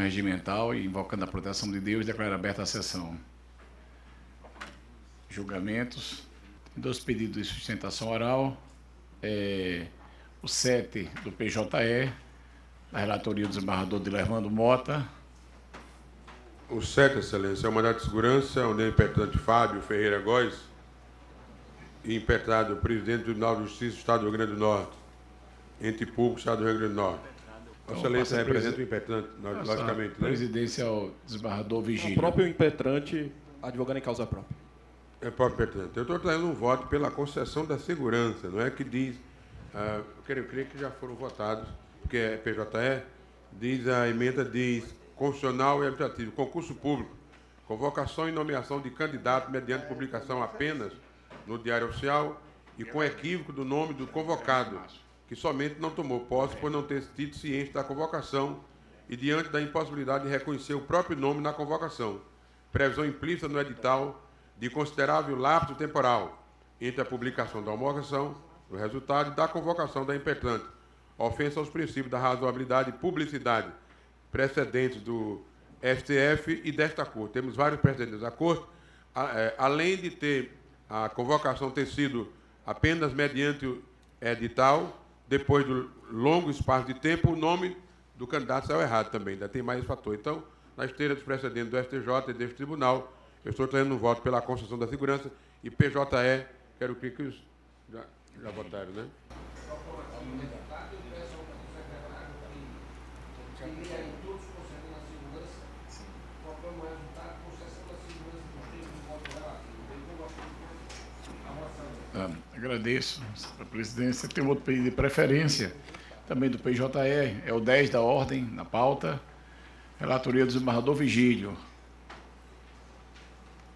regimental e invocando a proteção de Deus, declaro aberta a sessão. Julgamentos. 2 pedidos de sustentação oral. O 7 do PJE, da relatoria do desembargador Dilermando Mota. O 7, excelência, é o mandado de segurança, onde é impetrante Fábio Ferreira Góes e impetrado o presidente do Tribunal de Justiça do Estado do Rio Grande do Norte, ente público do Estado do Rio Grande do Norte. Então, excelência representa o impetrante, logicamente, né? Presidência ao desembargador Vigílio. O próprio impetrante advogando em causa própria. É próprio impetrante. Eu estou trazendo um voto pela concessão da segurança, não é que diz... eu creio que já foram votados, porque é PJE, diz a emenda, diz constitucional e administrativo, concurso público, convocação e nomeação de candidato mediante publicação apenas no Diário Oficial e com equívoco do nome do convocado, que somente não tomou posse por não ter tido ciência da convocação e diante da impossibilidade de reconhecer o próprio nome na convocação. Previsão implícita no edital de considerável lapso temporal entre a publicação da homologação, do resultado e da convocação da impetrante. Ofensa aos princípios da razoabilidade e publicidade precedentes do STF e desta Corte. Temos vários precedentes da Corte, além de ter a convocação ter sido apenas mediante o edital, depois do longo espaço de tempo, o nome do candidato saiu errado também, ainda tem mais esse fator. Então, na esteira dos precedentes do STJ e deste tribunal, eu estou trazendo um voto pela concessão da segurança e PJE, quero que os já votaram, né? Agradeço a presidência. Tem outro pedido de preferência, também do PJE, é o 10 da ordem, na pauta. Relatoria do desembargador Vigílio.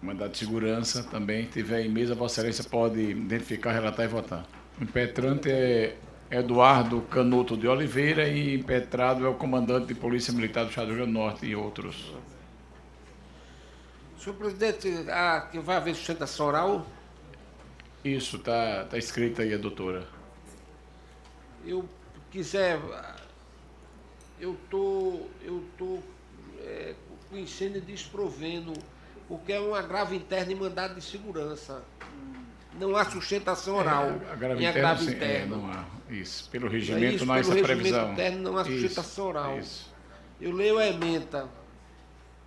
Mandado de segurança também, tiver em mesa, Vossa Excelência pode identificar, relatar e votar. O impetrante é Eduardo Canuto de Oliveira e impetrado é o comandante de Polícia Militar do Estado do Rio Grande do Norte e outros. Senhor presidente, que vai haver sustentação oral? Isso, está escrito aí a doutora. Eu tô conhecendo e desprovendo, porque é um agravo interno e mandado de segurança. Não há sustentação oral em agravo interno. Não há. Isso. Pelo regimento não há essa previsão. Pelo regimento interno não há sustentação oral. Isso. Eu leio a ementa.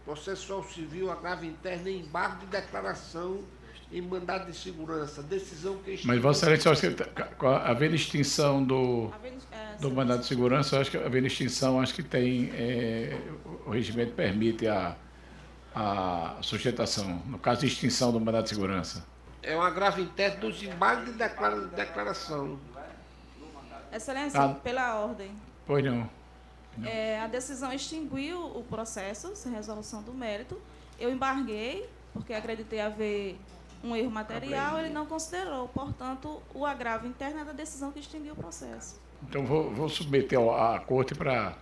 Processual civil, agravo interno em embargo de declaração em mandado de segurança. Decisão que... Mas, Vossa Excelência, havendo extinção do mandado de segurança, eu acho que havendo extinção, acho que tem... o regimento permite a sustentação, no caso de extinção do mandado de segurança. É um agravo interno dos embargos de declaração. Excelência, pela ordem. Pois não. A decisão extinguiu o processo, sem resolução do mérito. Eu embarguei, porque acreditei haver um erro material, ele não considerou. Portanto, o agravo interno é da decisão que extinguiu o processo. Então, vou submeter à Corte para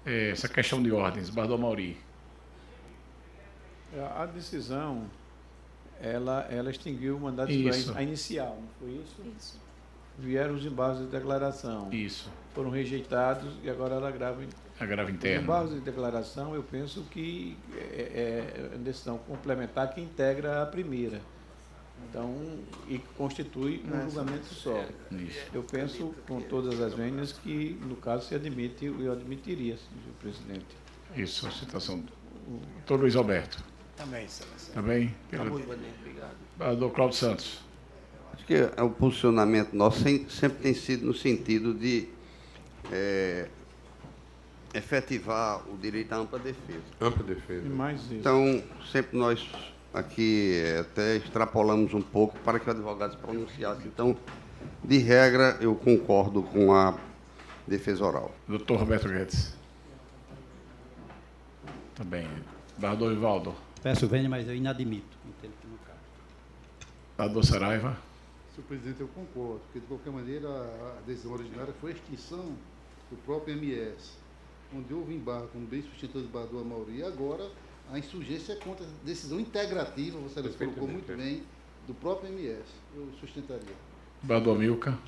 essa questão de ordens. Desembargador Mauri. A decisão, ela extinguiu o mandato de segurança inicial, não foi isso? Isso. Vieram os embargos de declaração. Isso. Foram rejeitados e agora ela agravo interno. Os embargos de declaração, eu penso que é a decisão complementar que integra a primeira. Então, e constitui um julgamento só. Isso. Eu penso, com todas as vênias, que, no caso, se admite, eu admitiria, senhor presidente. Isso, a citação do doutor Luiz Alberto. Também, excelência. Também? Obrigado. Doutor Cláudio Santos. Acho que o posicionamento nosso sempre tem sido no sentido de efetivar o direito à ampla defesa. Ampla defesa. E mais isso. Então, sempre nós aqui até extrapolamos um pouco para que o advogado se pronunciasse. Então, de regra, eu concordo com a defesa oral. Doutor Roberto Guedes. Também. Desembargador Ivaldo. Peço vênia, mas eu inadmito. Desembargador Saraiva. Senhor presidente, eu concordo, porque de qualquer maneira a decisão originária foi a extinção do próprio MS, onde houve embargo, como bem sustentou o desembargador Amauri, e agora a insurgência é contra a decisão integrativa, você colocou muito bem, do próprio MS. Eu sustentaria. Desembargador Milka.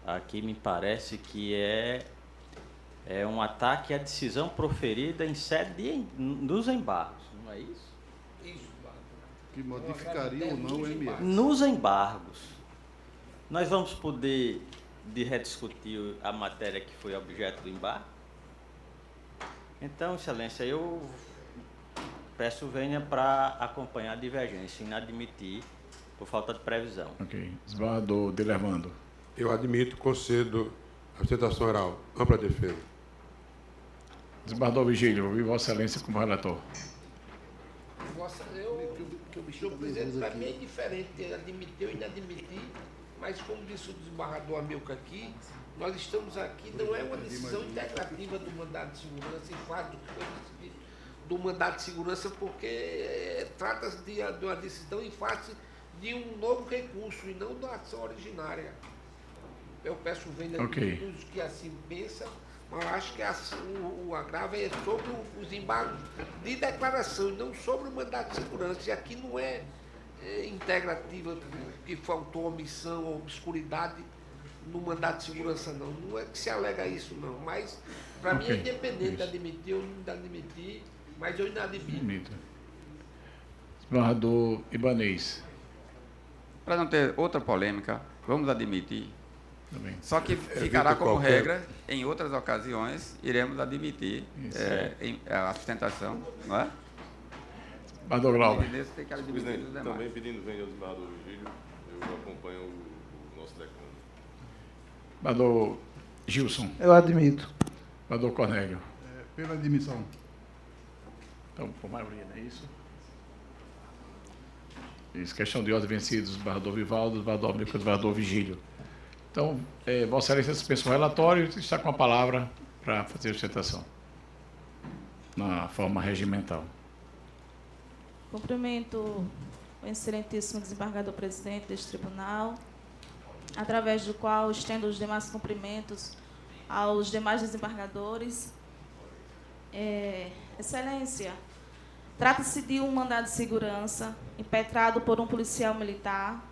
Aqui me parece que é É um ataque à decisão proferida em sede dos embargos, não é isso? Isso, Que modificaria ou não o MS. Nos embargos. Nós vamos poder rediscutir a matéria que foi objeto do embargo? Então, Excelência, eu peço venha para acompanhar a divergência, inadmitir por falta de previsão. Ok. Desembargador Dilermando. Eu admito, concedo a sustentação oral. Ampla defesa. Desembargador Vigílio, ouvi Vossa Excelência como relator. Senhor presidente, para mim é indiferente admitir ou inadmitir, mas como disse o desembargador Amilcar aqui, nós estamos aqui, não é uma decisão integrativa do mandado de segurança, em fato do mandado de segurança, porque trata-se de uma decisão em face de um novo recurso e não da ação originária. Eu peço vênia okay. de todos que assim pensam, mas acho que o agravo é sobre os embargos de declaração e não sobre o mandato de segurança. E aqui não é integrativa, que faltou omissão ou obscuridade no mandato de segurança, não. Não é que se alega isso, não. Mas, para mim, é independente de admitir ou não admitir, mas eu inadmito. Desembargador Ibanez. Para não ter outra polêmica, vamos admitir. Também. Só que ficará como regra, em outras ocasiões, iremos admitir a sustentação, não é? Desembargador Glauber. Presidente, também pedindo vênia ao desembargador Vigílio, eu acompanho o nosso decano. Desembargador Gilson. Eu admito. Desembargador Cornélio. Pela admissão. Então, por maioria, não é isso? Isso, questão de ordem vencidos, desembargador Vivaldo, desembargador Amilcar, desembargador Vigílio. Então, Vossa Excelência dispensa o relatório e está com a palavra para fazer a sustentação na forma regimental. Cumprimento o excelentíssimo desembargador presidente deste tribunal, através do qual estendo os demais cumprimentos aos demais desembargadores. Excelência, trata-se de um mandado de segurança impetrado por um policial militar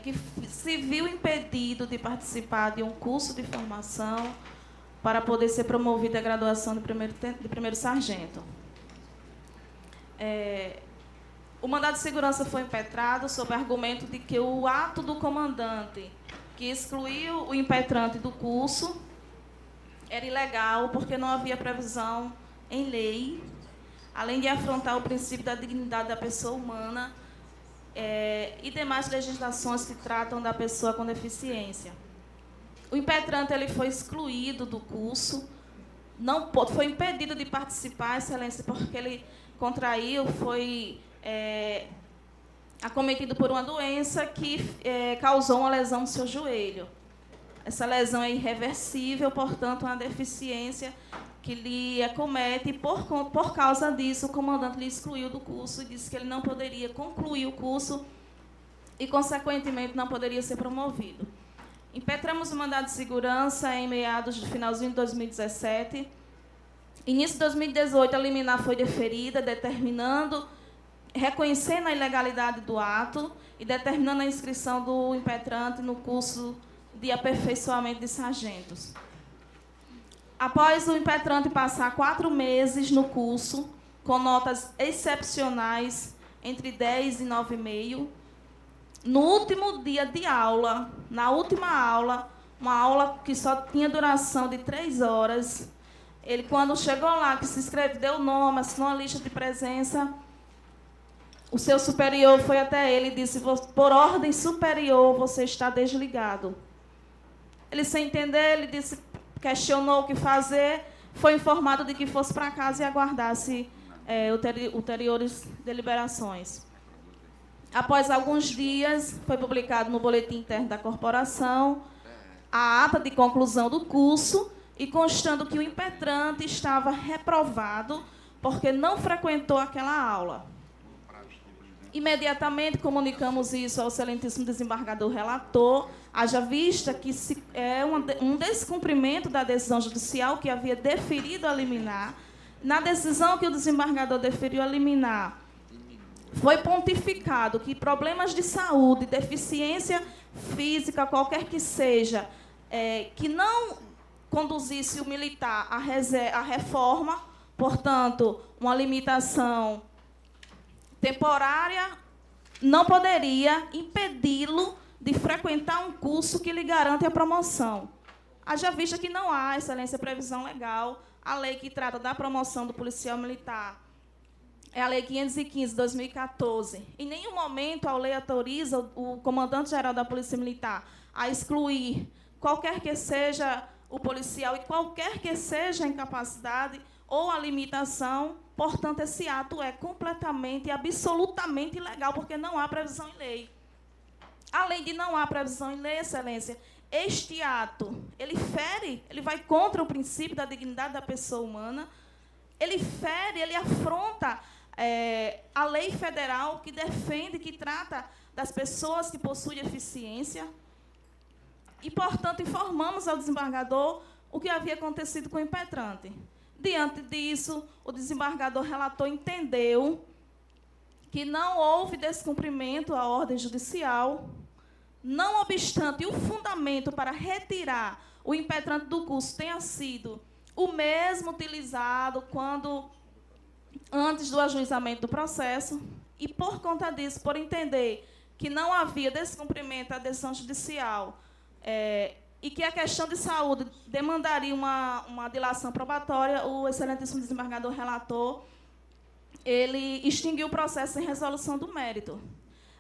que se viu impedido de participar de um curso de formação para poder ser promovido à graduação de primeiro sargento. O mandado de segurança foi impetrado sob argumento de que o ato do comandante que excluiu o impetrante do curso era ilegal porque não havia previsão em lei, além de afrontar o princípio da dignidade da pessoa humana e demais legislações que tratam da pessoa com deficiência. O impetrante ele foi excluído do curso, não foi impedido de participar, Excelência, porque ele contraiu, foi acometido por uma doença que causou uma lesão no seu joelho. Essa lesão é irreversível, portanto, uma deficiência que lhe acomete, e por causa disso o comandante lhe excluiu do curso e disse que ele não poderia concluir o curso e, consequentemente, não poderia ser promovido. Impetramos o mandado de segurança em meados de finalzinho de 2017. Início de 2018, a liminar foi deferida, reconhecendo a ilegalidade do ato e determinando a inscrição do impetrante no curso de aperfeiçoamento de sargentos. Após o impetrante passar 4 meses no curso, com notas excepcionais, entre 10 e 9,5, no último dia de aula, na última aula, uma aula que só tinha duração de 3 horas, ele, quando chegou lá, que se inscreveu, deu o nome, assinou a lista de presença, o seu superior foi até ele e disse: por ordem superior, você está desligado. Ele, sem entender, ele disse, questionou o que fazer, foi informado de que fosse para casa e aguardasse ulteriores deliberações. Após alguns dias, foi publicado no boletim interno da corporação a ata de conclusão do curso e constando que o impetrante estava reprovado porque não frequentou aquela aula. Imediatamente comunicamos isso ao excelentíssimo desembargador relator, haja vista que é um descumprimento da decisão judicial que havia deferido a liminar. Na decisão que o desembargador deferiu a liminar, foi pontificado que problemas de saúde, deficiência física, qualquer que seja, que não conduzisse o militar à reforma, portanto, uma limitação temporária não poderia impedi-lo de frequentar um curso que lhe garante a promoção. Haja vista que não há, Excelência, previsão legal. A lei que trata da promoção do policial militar é a Lei 515, de 2014. Em nenhum momento a lei autoriza o comandante-geral da Polícia Militar a excluir qualquer que seja o policial e qualquer que seja a incapacidade ou a limitação. Portanto, esse ato é completamente e absolutamente ilegal, porque não há previsão em lei. Além de não há previsão em lei, Excelência, este ato, ele vai contra o princípio da dignidade da pessoa humana, ele afronta a lei federal que defende, que trata das pessoas que possuem deficiência. E, portanto, informamos ao desembargador o que havia acontecido com o impetrante. Diante disso, o desembargador relator entendeu que não houve descumprimento à ordem judicial, não obstante o fundamento para retirar o impetrante do curso tenha sido o mesmo utilizado antes do ajuizamento do processo, e, por conta disso, por entender que não havia descumprimento à decisão judicial, e que a questão de saúde demandaria uma dilação probatória, o excelentíssimo desembargador relator, ele extinguiu o processo em resolução do mérito.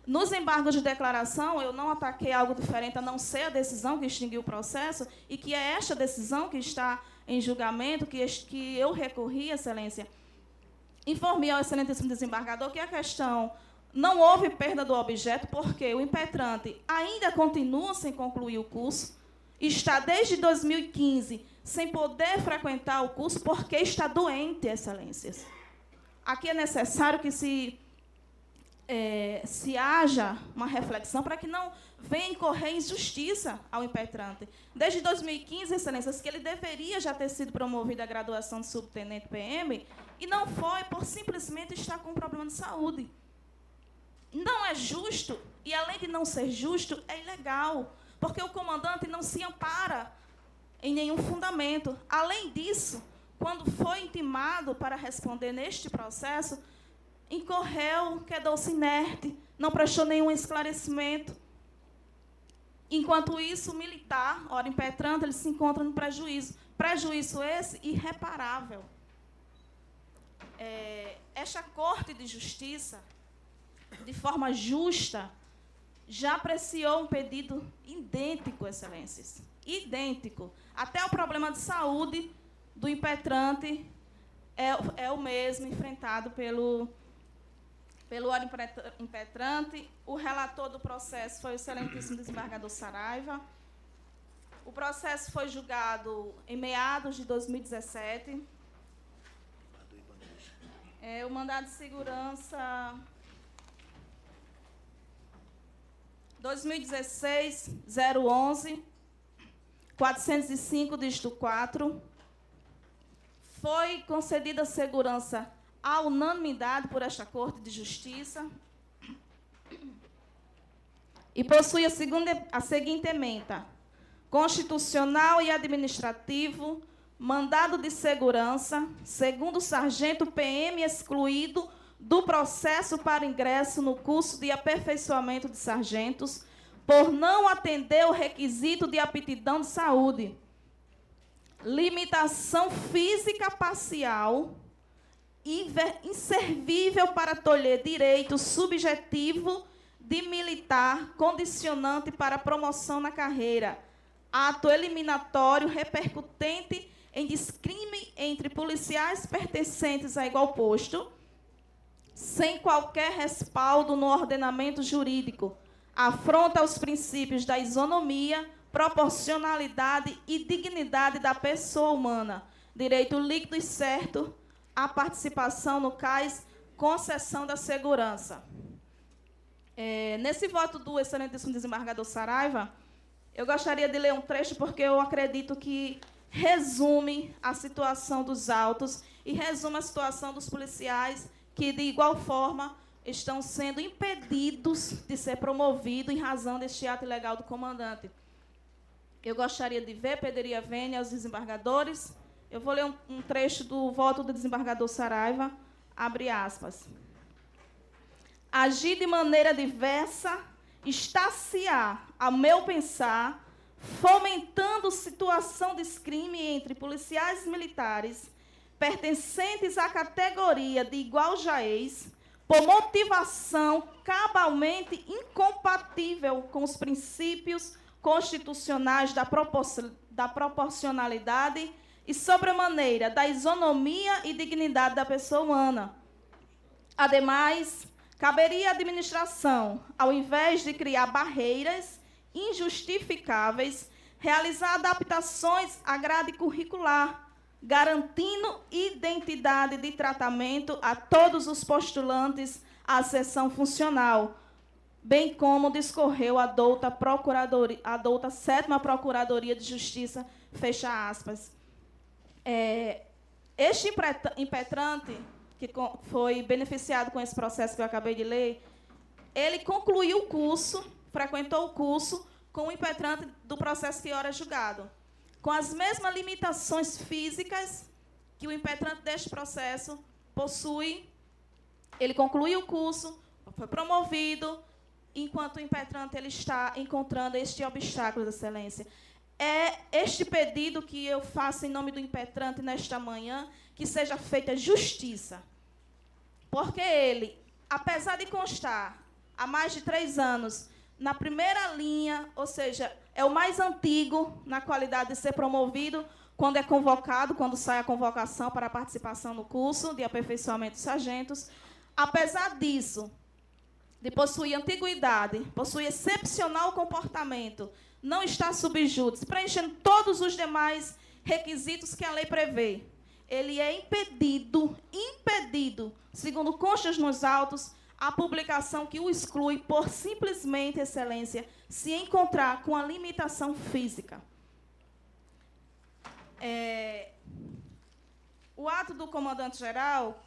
Nos embargos de declaração, eu não ataquei algo diferente, a não ser a decisão que extinguiu o processo, e que é esta decisão que está em julgamento, que eu recorri, Excelência. Informei ao excelentíssimo desembargador que a questão não houve perda do objeto, porque o impetrante ainda continua sem concluir o curso, está desde 2015 sem poder frequentar o curso porque está doente, Excelências. Aqui é necessário que se haja uma reflexão para que não venha incorrer injustiça ao impetrante. Desde 2015, Excelências, que ele deveria já ter sido promovido à graduação de subtenente PM, e não foi por simplesmente estar com um problema de saúde. Não é justo, e além de não ser justo, é ilegal, porque o comandante não se ampara em nenhum fundamento. Além disso, quando foi intimado para responder neste processo, incorreu, quedou-se inerte, não prestou nenhum esclarecimento. Enquanto isso, o militar, ora impetrante, ele se encontra no prejuízo. Prejuízo esse irreparável. Esta Corte de Justiça, de forma justa, já apreciou um pedido idêntico, Excelências. Idêntico. Até o problema de saúde do impetrante é o mesmo enfrentado pelo órgão impetrante. O relator do processo foi o excelentíssimo desembargador Saraiva. O processo foi julgado em meados de 2017. O mandado de segurança 2016-011, 405, dígito 4. Foi concedida segurança à unanimidade por esta Corte de Justiça e possui a seguinte ementa: constitucional e administrativo, mandado de segurança, segundo o sargento PM excluído do processo para ingresso no curso de aperfeiçoamento de sargentos, por não atender o requisito de aptidão de saúde, limitação física parcial, inservível para tolher direito subjetivo de militar condicionante para promoção na carreira, ato eliminatório repercutente em descrime entre policiais pertencentes a igual posto, sem qualquer respaldo no ordenamento jurídico, afronta aos princípios da isonomia, proporcionalidade e dignidade da pessoa humana, direito líquido e certo à participação no CAIS, concessão da segurança. Nesse voto do excelentíssimo desembargador Saraiva, eu gostaria de ler um trecho, porque eu acredito que resume a situação dos autos e resume a situação dos policiais que, de igual forma, estão sendo impedidos de ser promovidos em razão deste ato ilegal do comandante. eu gostaria de ver, pediria vênia aos desembargadores. Eu vou ler um trecho do voto do desembargador Saraiva, abre aspas. Agir de maneira diversa está-se-á, a meu pensar, fomentando situação de crime entre policiais militares pertencentes à categoria de igual jaez, por motivação cabalmente incompatível com os princípios constitucionais da proporcionalidade e, sobremaneira, da isonomia e dignidade da pessoa humana. Ademais, caberia à administração, ao invés de criar barreiras injustificáveis, realizar adaptações à grade curricular, garantindo identidade de tratamento a todos os postulantes à sessão funcional, bem como discorreu a douta 7ª Procuradoria de Justiça, fecha aspas. Este impetrante, que foi beneficiado com esse processo que eu acabei de ler, ele concluiu o curso, frequentou o curso com o impetrante do processo que ora é julgado, com as mesmas limitações físicas que o impetrante deste processo possui. Ele concluiu o curso, foi promovido, enquanto o impetrante ele está encontrando este obstáculo, Excelência. É este pedido que eu faço em nome do impetrante nesta manhã, que seja feita justiça. Porque ele, apesar de constar há mais de 3 anos na primeira linha, ou seja, é o mais antigo na qualidade de ser promovido quando é convocado, quando sai a convocação para a participação no curso de aperfeiçoamento de sargentos. Apesar disso, de possuir antiguidade, possuir excepcional comportamento, não está subjúdice, preenchendo todos os demais requisitos que a lei prevê. Ele é impedido, segundo constas nos autos, a publicação que o exclui por simplesmente, Excelência, se encontrar com a limitação física. O ato do comandante-geral,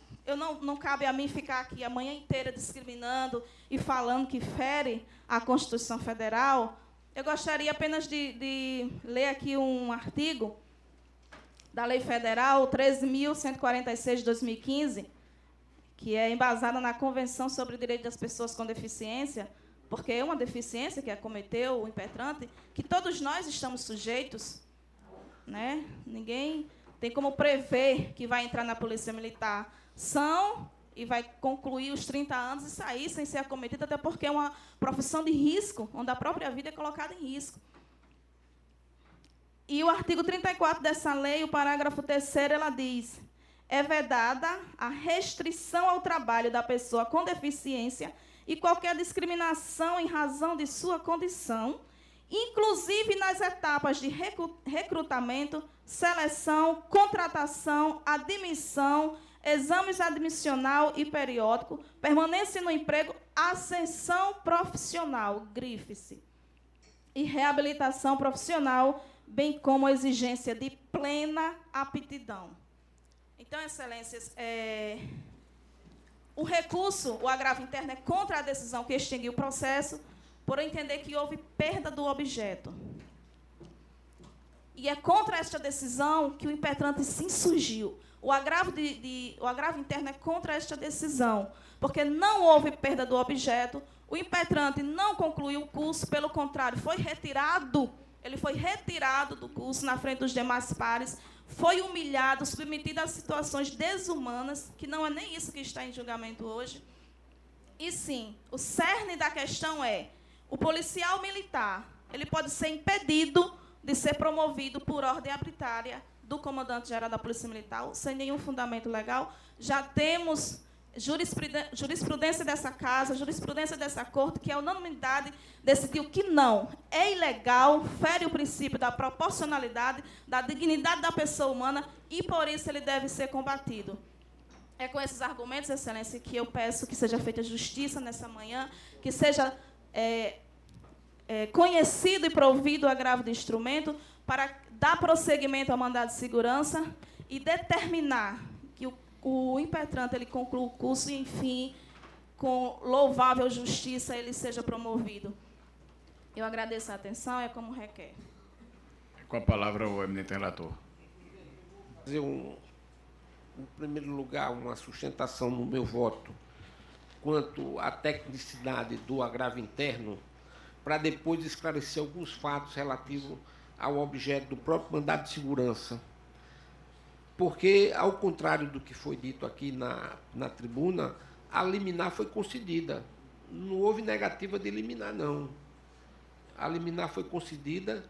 não cabe a mim ficar aqui a manhã inteira discriminando e falando que fere a Constituição Federal. Eu gostaria apenas de ler aqui um artigo da Lei Federal 13.146 de 2015, que é embasada na Convenção sobre o Direito das Pessoas com Deficiência, porque é uma deficiência que acometeu o impetrante, que todos nós estamos sujeitos, né? Ninguém tem como prever que vai entrar na Polícia Militar e vai concluir os 30 anos e sair sem ser acometido, até porque é uma profissão de risco, onde a própria vida é colocada em risco. E o artigo 34 dessa lei, o parágrafo 3º, ela diz: é vedada a restrição ao trabalho da pessoa com deficiência e qualquer discriminação em razão de sua condição, inclusive nas etapas de recrutamento, seleção, contratação, admissão, exames admissional e periódico, permanência no emprego, ascensão profissional, grife-se, e reabilitação profissional, bem como a exigência de plena aptidão. Então, Excelências, o recurso, o agravo interno, é contra a decisão que extinguiu o processo, por entender que houve perda do objeto. E é contra esta decisão que o impetrante se insurgiu. O agravo interno é contra esta decisão, porque não houve perda do objeto, o impetrante não concluiu o curso, pelo contrário, ele foi retirado do curso na frente dos demais pares, foi humilhado, submetido a situações desumanas, que não é nem isso que está em julgamento hoje. E, sim, o cerne da questão é: o policial militar ele pode ser impedido de ser promovido por ordem arbitrária do comandante-geral da Polícia Militar, sem nenhum fundamento legal. Já temos jurisprudência dessa casa, jurisprudência dessa corte, que a unanimidade decidiu que não, é ilegal, fere o princípio da proporcionalidade, da dignidade da pessoa humana, e, por isso, ele deve ser combatido. É com esses argumentos, Excelência, que eu peço que seja feita justiça nessa manhã, que seja conhecido e provido o agravo de instrumento para dar prosseguimento ao mandado de segurança e determinar que o impetrante ele conclua o curso e, enfim, com louvável justiça, ele seja promovido. Eu agradeço a atenção, é como requer. Com a palavra o eminente relator. Fazer em primeiro lugar, uma sustentação no meu voto quanto à tecnicidade do agravo interno, para depois esclarecer alguns fatos relativos ao objeto do próprio mandado de segurança. Porque, ao contrário do que foi dito aqui na tribuna, a liminar foi concedida. Não houve negativa de liminar, não. A liminar foi concedida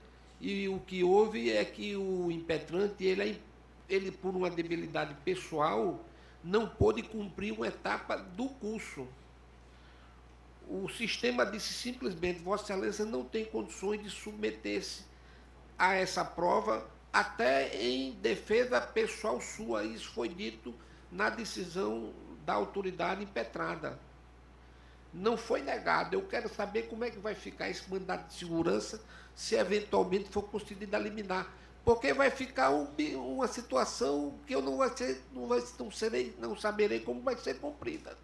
e o que houve é que o impetrante, ele por uma debilidade pessoal, não pôde cumprir uma etapa do curso. O sistema disse simplesmente: Vossa Excelência não tem condições de submeter-se a essa prova, até em defesa pessoal sua. Isso foi dito na decisão da autoridade impetrada. Não foi negado. Eu quero saber como é que vai ficar esse mandato de segurança se eventualmente for concedido a liminar. Porque vai ficar uma situação que eu não saberei como vai ser cumprida.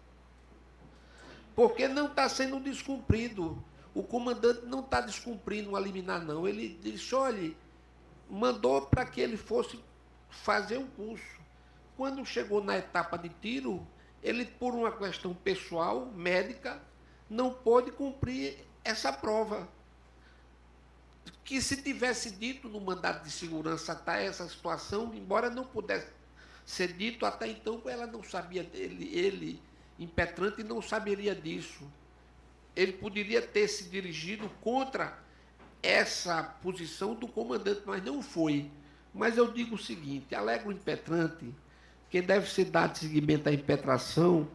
Porque não está sendo descumprido. O comandante não está descumprindo uma liminar, não. Ele disse: olha, mandou para que ele fosse fazer um curso. Quando chegou na etapa de tiro, ele, por uma questão pessoal, médica, não pôde cumprir essa prova. Que se tivesse dito no mandato de segurança até essa situação, embora não pudesse ser dito, até então ela não sabia dele, ele, impetrante, não saberia disso. Ele poderia ter se dirigido contra essa posição do comandante, mas não foi. Mas eu digo o seguinte: alega o impetrante que deve ser dado seguimento à impetração,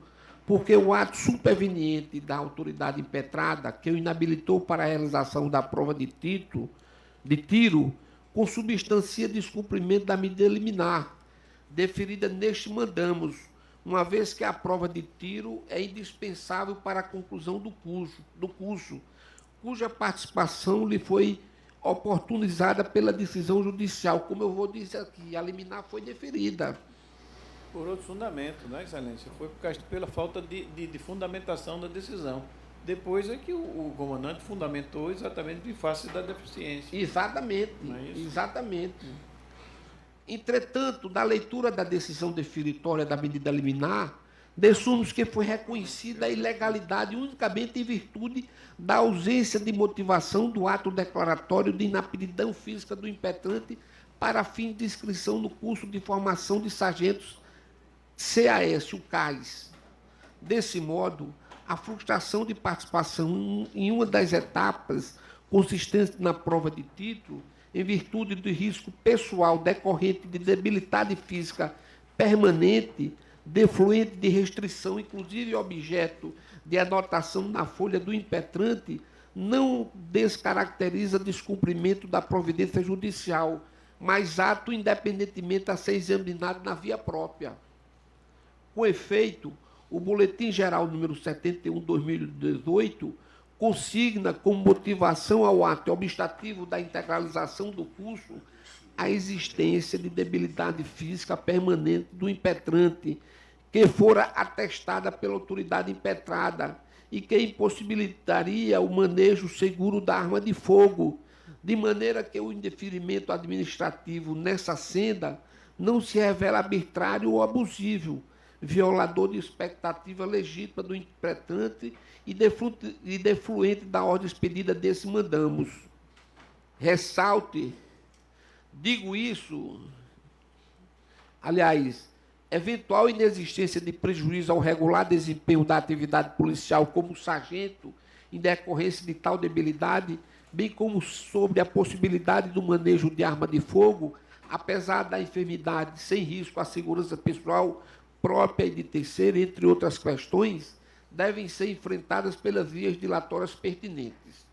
porque o ato superveniente da autoridade impetrada, que o inabilitou para a realização da prova de tiro, consubstancia descumprimento da medida liminar, deferida neste mandamos, uma vez que a prova de tiro é indispensável para a conclusão do curso, cuja participação lhe foi oportunizada pela decisão judicial. Como eu vou dizer aqui, a liminar foi deferida. Por outro fundamento, né, Excelência? Foi pela falta de fundamentação da decisão. Depois é que o comandante fundamentou exatamente em face da deficiência. Exatamente, não é isso? Exatamente. Entretanto, da leitura da decisão definitória da medida liminar, desumos que foi reconhecida a ilegalidade unicamente em virtude da ausência de motivação do ato declaratório de inaptidão física do impetrante para fim de inscrição no curso de formação de sargentos CAS, o CAIS. Desse modo, a frustração de participação em uma das etapas consistente na prova de título, em virtude do risco pessoal decorrente de debilidade física permanente, defluente de restrição, inclusive objeto de anotação na folha do impetrante, não descaracteriza descumprimento da providência judicial, mas ato independentemente a ser examinado na via própria. Com efeito, o Boletim Geral número 71/2018 consigna como motivação ao ato obstativo da integralização do curso a existência de debilidade física permanente do impetrante, que fora atestada pela autoridade impetrada e que impossibilitaria o manejo seguro da arma de fogo, de maneira que o indeferimento administrativo nessa senda não se revela arbitrário ou abusivo, violador de expectativa legítima do impetrante e defluente da ordem expedida desse mandamos. Ressalte, digo isso, aliás, eventual inexistência de prejuízo ao regular desempenho da atividade policial como sargento em decorrência de tal debilidade, bem como sobre a possibilidade do manejo de arma de fogo, apesar da enfermidade sem risco à segurança pessoal própria e de terceiro, entre outras questões, devem ser enfrentadas pelas vias dilatórias pertinentes.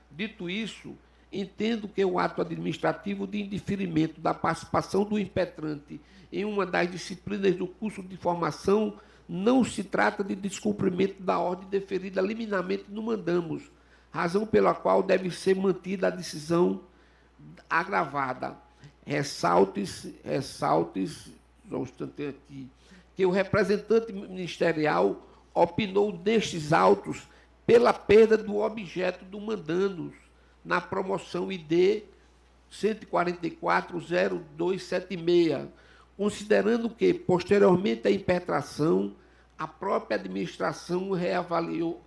Dito isso, entendo que o ato administrativo de indeferimento da participação do impetrante em uma das disciplinas do curso de formação não se trata de descumprimento da ordem deferida liminarmente no mandamos, razão pela qual deve ser mantida a decisão agravada. Ressalte-se, só um instante aqui, que o representante ministerial opinou destes autos pela perda do objeto do mandamus na promoção ID 144.0276, considerando que, posteriormente à impetração, a própria administração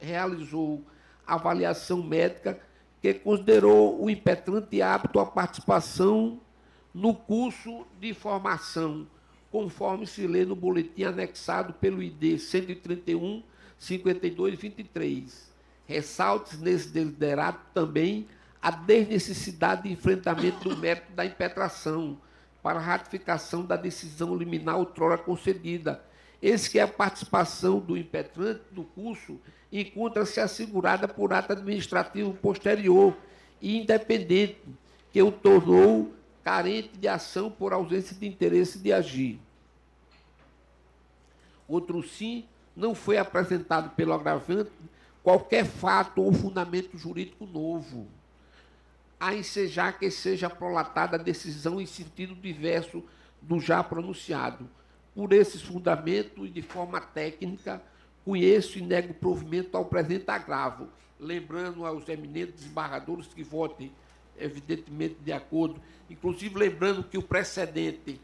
realizou avaliação médica que considerou o impetrante apto à participação no curso de formação, conforme se lê no boletim anexado pelo ID 131, 52 e 23. Ressalte nesse desiderato também a desnecessidade de enfrentamento do mérito da impetração para ratificação da decisão liminar outrora concedida. Eis que a participação do impetrante no curso encontra-se assegurada por ato administrativo posterior e independente, que o tornou carente de ação por ausência de interesse de agir. Outro sim, não foi apresentado pelo agravante qualquer fato ou fundamento jurídico novo, a ensejar que seja prolatada a decisão em sentido diverso do já pronunciado. Por esses fundamentos e de forma técnica, conheço e nego provimento ao presente agravo, lembrando aos eminentes desembargadores que votem, evidentemente, de acordo, inclusive lembrando que o precedente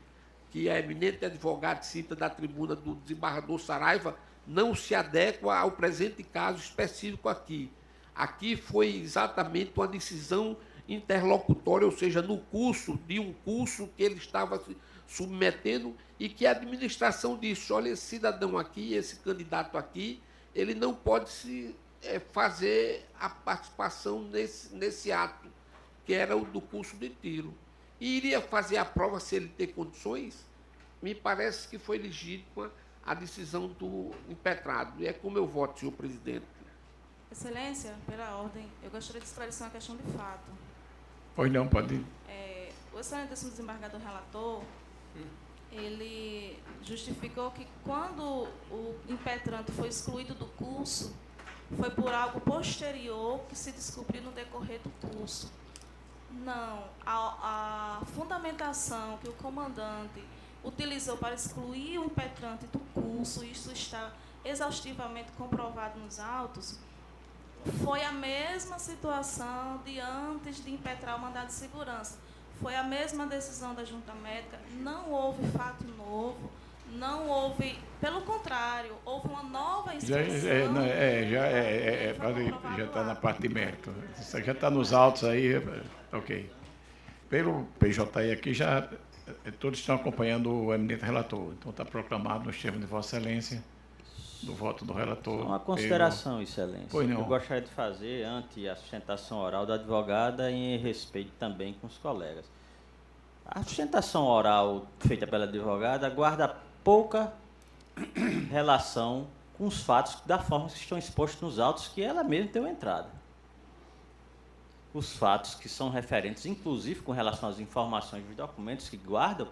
que a eminente advogada cita da tribuna do desembargador Saraiva não se adequa ao presente caso específico aqui. Aqui foi exatamente uma decisão interlocutória, ou seja, no curso de um curso que ele estava se submetendo e que a administração disse, olha, esse cidadão aqui, esse candidato aqui, ele não pode se fazer a participação nesse ato, que era o do curso de tiro. E iria fazer a prova se ele ter condições? Me parece que foi legítima a decisão do impetrado. E é como eu voto, senhor presidente. Excelência, pela ordem, eu gostaria de esclarecer uma questão de fato. Pois não, pode ir. O excelentíssimo desembargador relator, ele justificou que quando o impetrante foi excluído do curso, foi por algo posterior que se descobriu no decorrer do curso. Não, a fundamentação que o comandante utilizou para excluir o impetrante do curso, isso está exaustivamente comprovado nos autos, foi a mesma situação de antes de impetrar o mandado de segurança. Foi a mesma decisão da junta médica, não houve fato novo, não houve, pelo contrário, houve uma nova instrução. Já está na parte de mérito. Isso já está nos autos aí, ok. Pelo PJI aqui, já todos estão acompanhando o eminente relator. Então está proclamado nos termos de Vossa Excelência, do voto do relator. Uma consideração, Excelência. Pois não. Eu gostaria de fazer, ante a sustentação oral da advogada, em respeito também com os colegas. A sustentação oral feita pela advogada guarda pouca relação com os fatos da forma que estão expostos nos autos, que ela mesma deu entrada. Os fatos que são referentes, inclusive com relação às informações dos documentos que guardam,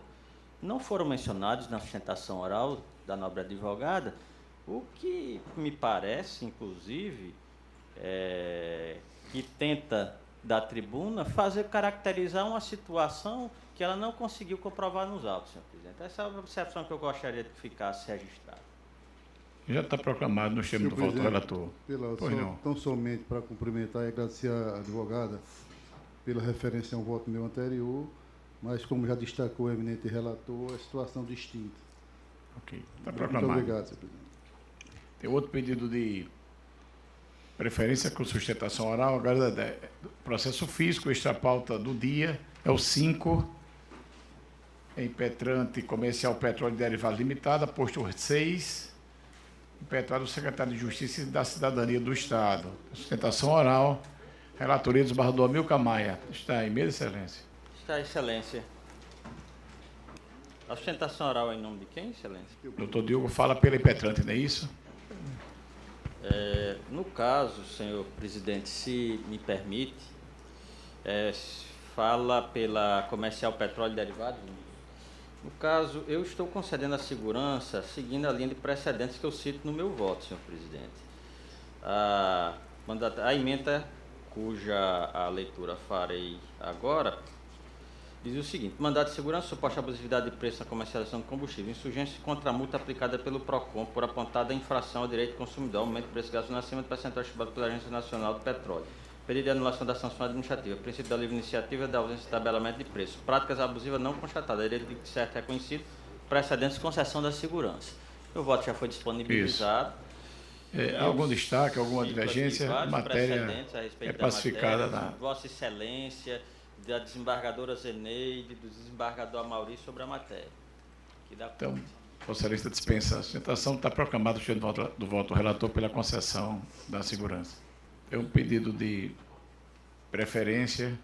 não foram mencionados na sustentação oral da nobre advogada, o que me parece, inclusive, que tenta, da tribuna, caracterizar uma situação que ela não conseguiu comprovar nos autos, senhor presidente. Essa é a observação que eu gostaria de que ficasse registrada. Já está proclamado nos termos do voto do relator. Tão somente para cumprimentar e agradecer à advogada pela referência a um voto meu anterior, mas, como já destacou o eminente relator, é situação distinta. Ok, está proclamado. Muito obrigado, senhor presidente. Tem outro pedido de preferência com sustentação oral, agora processo físico, extra pauta do dia, é o 5, impetrante comercial Petróleo e Derivados Limitada, posto 6, impetrado o secretário de Justiça e da Cidadania do Estado. Sustentação oral, relatoria do desembargador Amilcar Maia. Está em mesa, Excelência? Está, Excelência. A sustentação oral é em nome de quem, Excelência? Doutor Diogo fala pela impetrante, não é isso? No caso, senhor presidente, se me permite, fala pela Comercial Petróleo e Derivados. No caso, eu estou concedendo a segurança seguindo a linha de precedentes que eu cito no meu voto, senhor presidente. A emenda, cuja a leitura farei agora, diz o seguinte: mandado de segurança, suposta abusividade de preço na comercialização de combustível, insurgência contra a multa aplicada pelo PROCON por apontada infração ao direito do consumidor, aumento do preço de gasolina acima do percentual estipulado pela Agência Nacional do Petróleo. Pedido de anulação da sanção administrativa. Princípio da livre iniciativa da ausência de tabelamento de preço. Práticas abusivas não constatadas. Direito de certo reconhecido. Precedentes de concessão da segurança. O voto já foi disponibilizado. Algum destaque, alguma divergência? A matéria é pacificada. Vossa Excelência, da desembargadora Zeneide, do desembargador Amauri sobre a matéria. Então, Vossa Excelência dispensa a sustentação. Está proclamado o do voto relator pela concessão da segurança. É um pedido de preferência,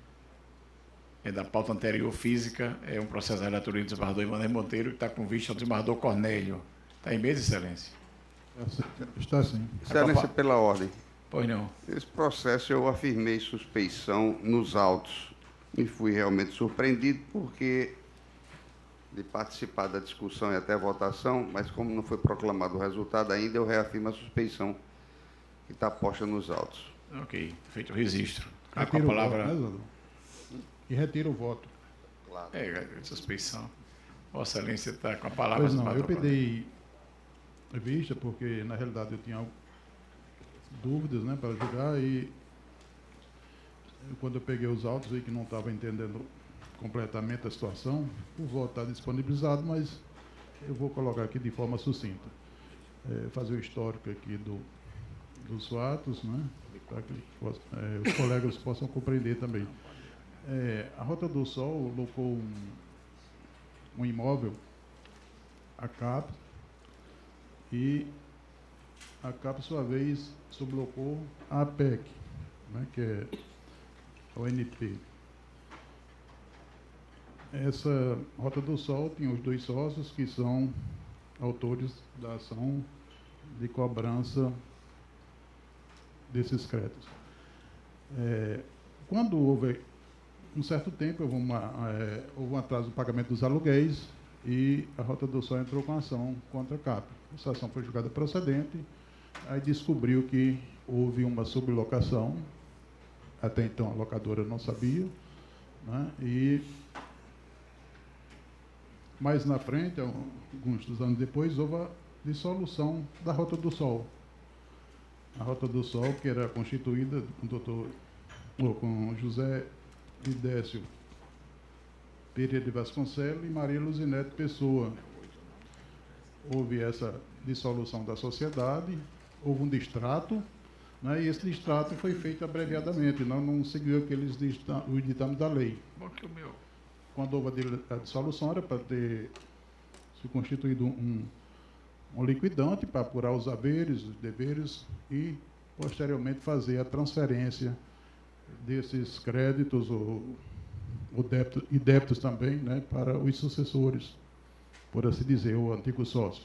da pauta anterior física, é um processo da relatoria do desembargador Ivanir Monteiro, que está com vista ao desembargador Cornélio. Está em mesa, Excelência? Está sim. Excelência, pela ordem. Pois não. Esse processo eu afirmei suspeição nos autos e fui realmente surpreendido porque de participar da discussão e até a votação, mas como não foi proclamado o resultado ainda, eu reafirmo a suspeição que está posta nos autos. Ok, feito o registro. Com a Retiro palavra... o voto, né, e retiro o voto. Claro. Suspeição. Vossa Excelência está com a palavra. Pois não, eu pedi vista porque, na realidade, eu tinha dúvidas, né, para julgar e quando eu peguei os autos vi que não estava entendendo completamente a situação. O voto está disponibilizado, mas eu vou colocar aqui de forma sucinta. Fazer o histórico aqui dos fatos, né, para que os colegas possam compreender também. A Rota do Sol locou um imóvel, a CAP, e a CAP, por sua vez, sublocou a APEC, né, que é a ONP. Essa Rota do Sol tinha os dois sócios que são autores da ação de cobrança desses créditos. Quando houve um certo tempo, houve um atraso no pagamento dos aluguéis e a Rota do Sol entrou com ação contra a CAP. Essa ação foi julgada procedente, aí descobriu que houve uma sublocação, até então a locadora não sabia, né, mais na frente, alguns dos anos depois, houve a dissolução da Rota do Sol. A Rota do Sol, que era constituída com José Lidécio Pereira de Vasconcelos e Maria Luzinete Pessoa. Houve essa dissolução da sociedade, houve um distrato, né, e esse distrato foi feito abreviadamente, não seguiu aqueles os ditames da lei. Quando houve a dissolução, era para ter se constituído um liquidante para apurar os haveres, os deveres e, posteriormente, fazer a transferência desses créditos e débitos também, né, para os sucessores, por assim dizer, o antigo sócio.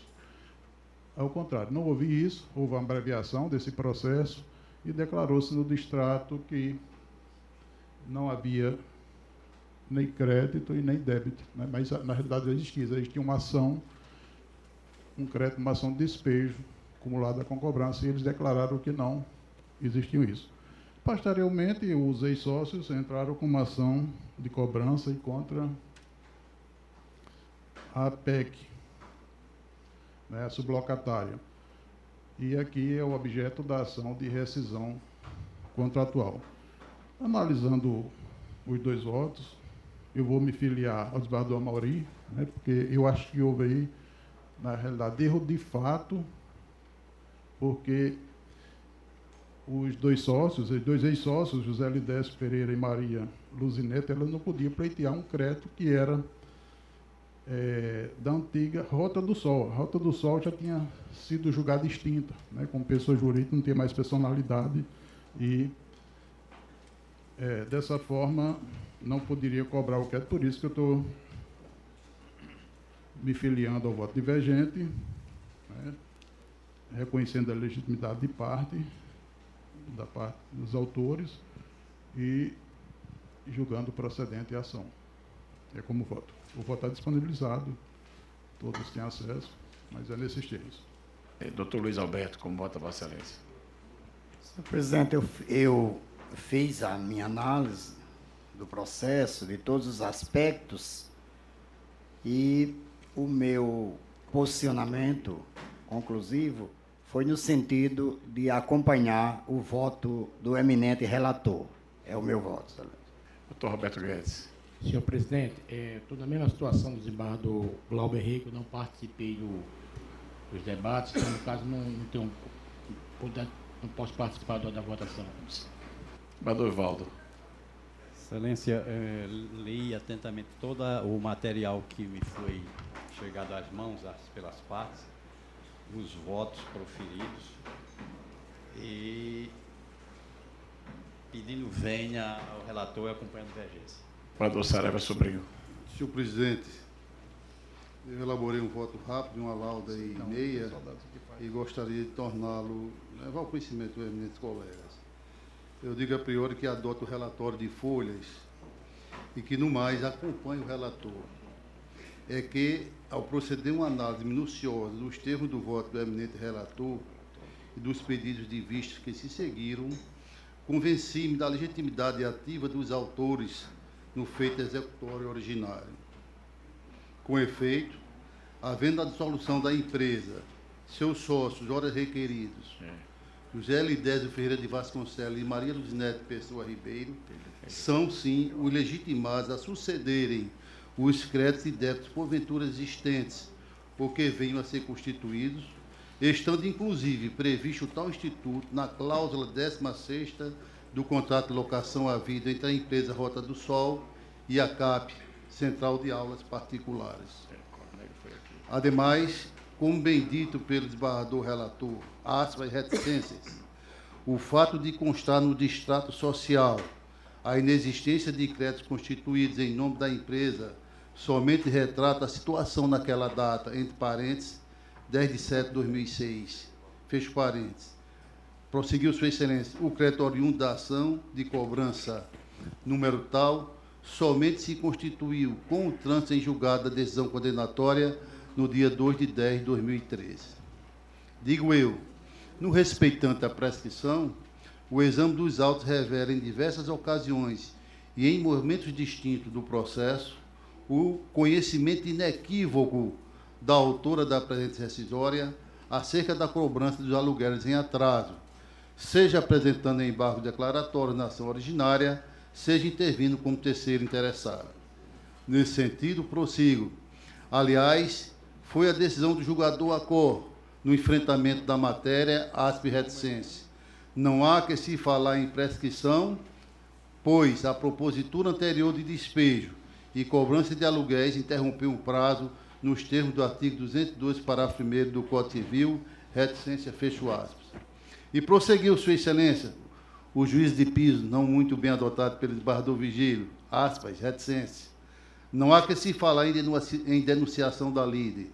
Ao contrário, não houve isso, houve uma abreviação desse processo e declarou-se no distrato que não havia nem crédito e nem débito, né, mas na realidade existia uma ação, um crédito, uma ação de despejo acumulada com cobrança, e eles declararam que não existia isso. Posteriormente, os ex-sócios entraram com uma ação de cobrança e contra a APEC, né, a sublocatária. E aqui é o objeto da ação de rescisão contratual. Analisando os dois votos, eu vou me filiar ao desembargador Amauri, né, porque eu acho que houve aí, na realidade, erro de fato, porque os dois ex-sócios, José Lidécio Pereira e Maria Luzinete, elas não podiam pleitear um crédito que era da antiga Rota do Sol. A Rota do Sol já tinha sido julgada extinta, né, como pessoa jurídica, não tinha mais personalidade e, dessa forma, não poderia cobrar o crédito. Por isso que eu estou me filiando ao voto divergente, né, reconhecendo a legitimidade de parte, da parte dos autores e julgando procedente a ação. É como voto. O voto está disponibilizado, todos têm acesso, mas é nesses termos. Doutor Luiz Alberto, como vota Vossa Excelência? Senhor presidente, eu fiz a minha análise do processo, de todos os aspectos, e o meu posicionamento conclusivo foi no sentido de acompanhar o voto do eminente relator. É o meu voto, excelência. Doutor Roberto Guedes. Senhor presidente, estou na mesma situação do desembargador Glauber Rico, não participei dos debates, então, no caso, não posso participar da votação. Desembargador Evaldo. Excelência, li atentamente todo o material que me foi chegado às mãos pelas partes, os votos proferidos, e pedindo venha ao relator e acompanhando a divergência. Desembargador Saraiva Sobrinho. Senhor presidente, eu elaborei um voto rápido, uma lauda e meia, e gostaria de torná-lo, levar ao conhecimento dos eminentes colegas. Eu digo a priori que adoto o relatório de folhas e que, no mais, acompanhe o relator. É que, ao proceder uma análise minuciosa dos termos do voto do eminente relator e dos pedidos de vistas que se seguiram, convenci-me da legitimidade ativa dos autores no feito executório originário. Com efeito, havendo a dissolução da empresa, seus sócios, horas requeridos, José Lidésio Ferreira de Vasconcelos e Maria Luzinete Pessoa Ribeiro, são, sim, os legitimados a sucederem os créditos e débitos porventura existentes, ou que venham a ser constituídos, estando, inclusive, previsto tal instituto na cláusula 16ª do contrato de locação à vida entre a empresa Rota do Sol e a CAP, Central de Aulas Particulares. Ademais, como bem dito pelo desembargador relator, aspas, reticências, o fato de constar no distrato social a inexistência de créditos constituídos em nome da empresa somente retrata a situação naquela data, entre parênteses, 10 de setembro de 2006, fecho parênteses. Prosseguiu Sua Excelência, o crédito oriundo da ação de cobrança número tal somente se constituiu com o trânsito em julgado da decisão condenatória no dia 2 de 10 de 2013. Digo eu, no respeitante à prescrição, o exame dos autos revela em diversas ocasiões e em momentos distintos do processo o conhecimento inequívoco da autora da presente rescisória acerca da cobrança dos aluguéis em atraso, seja apresentando embargo declaratório na ação originária, seja intervindo como terceiro interessado. Nesse sentido, prossigo. Aliás, foi a decisão do julgador Acor, no enfrentamento da matéria, aspas, reticência. Não há que se falar em prescrição, pois a propositura anterior de despejo e cobrança de aluguéis interrompeu o prazo nos termos do artigo 202, parágrafo 1º do Código Civil, reticência, fecho aspas. E prosseguiu, Sua Excelência, o juiz de piso, não muito bem adotado pelo desembargador Vigílio, aspas, reticência. Não há que se falar em denunciação da lide,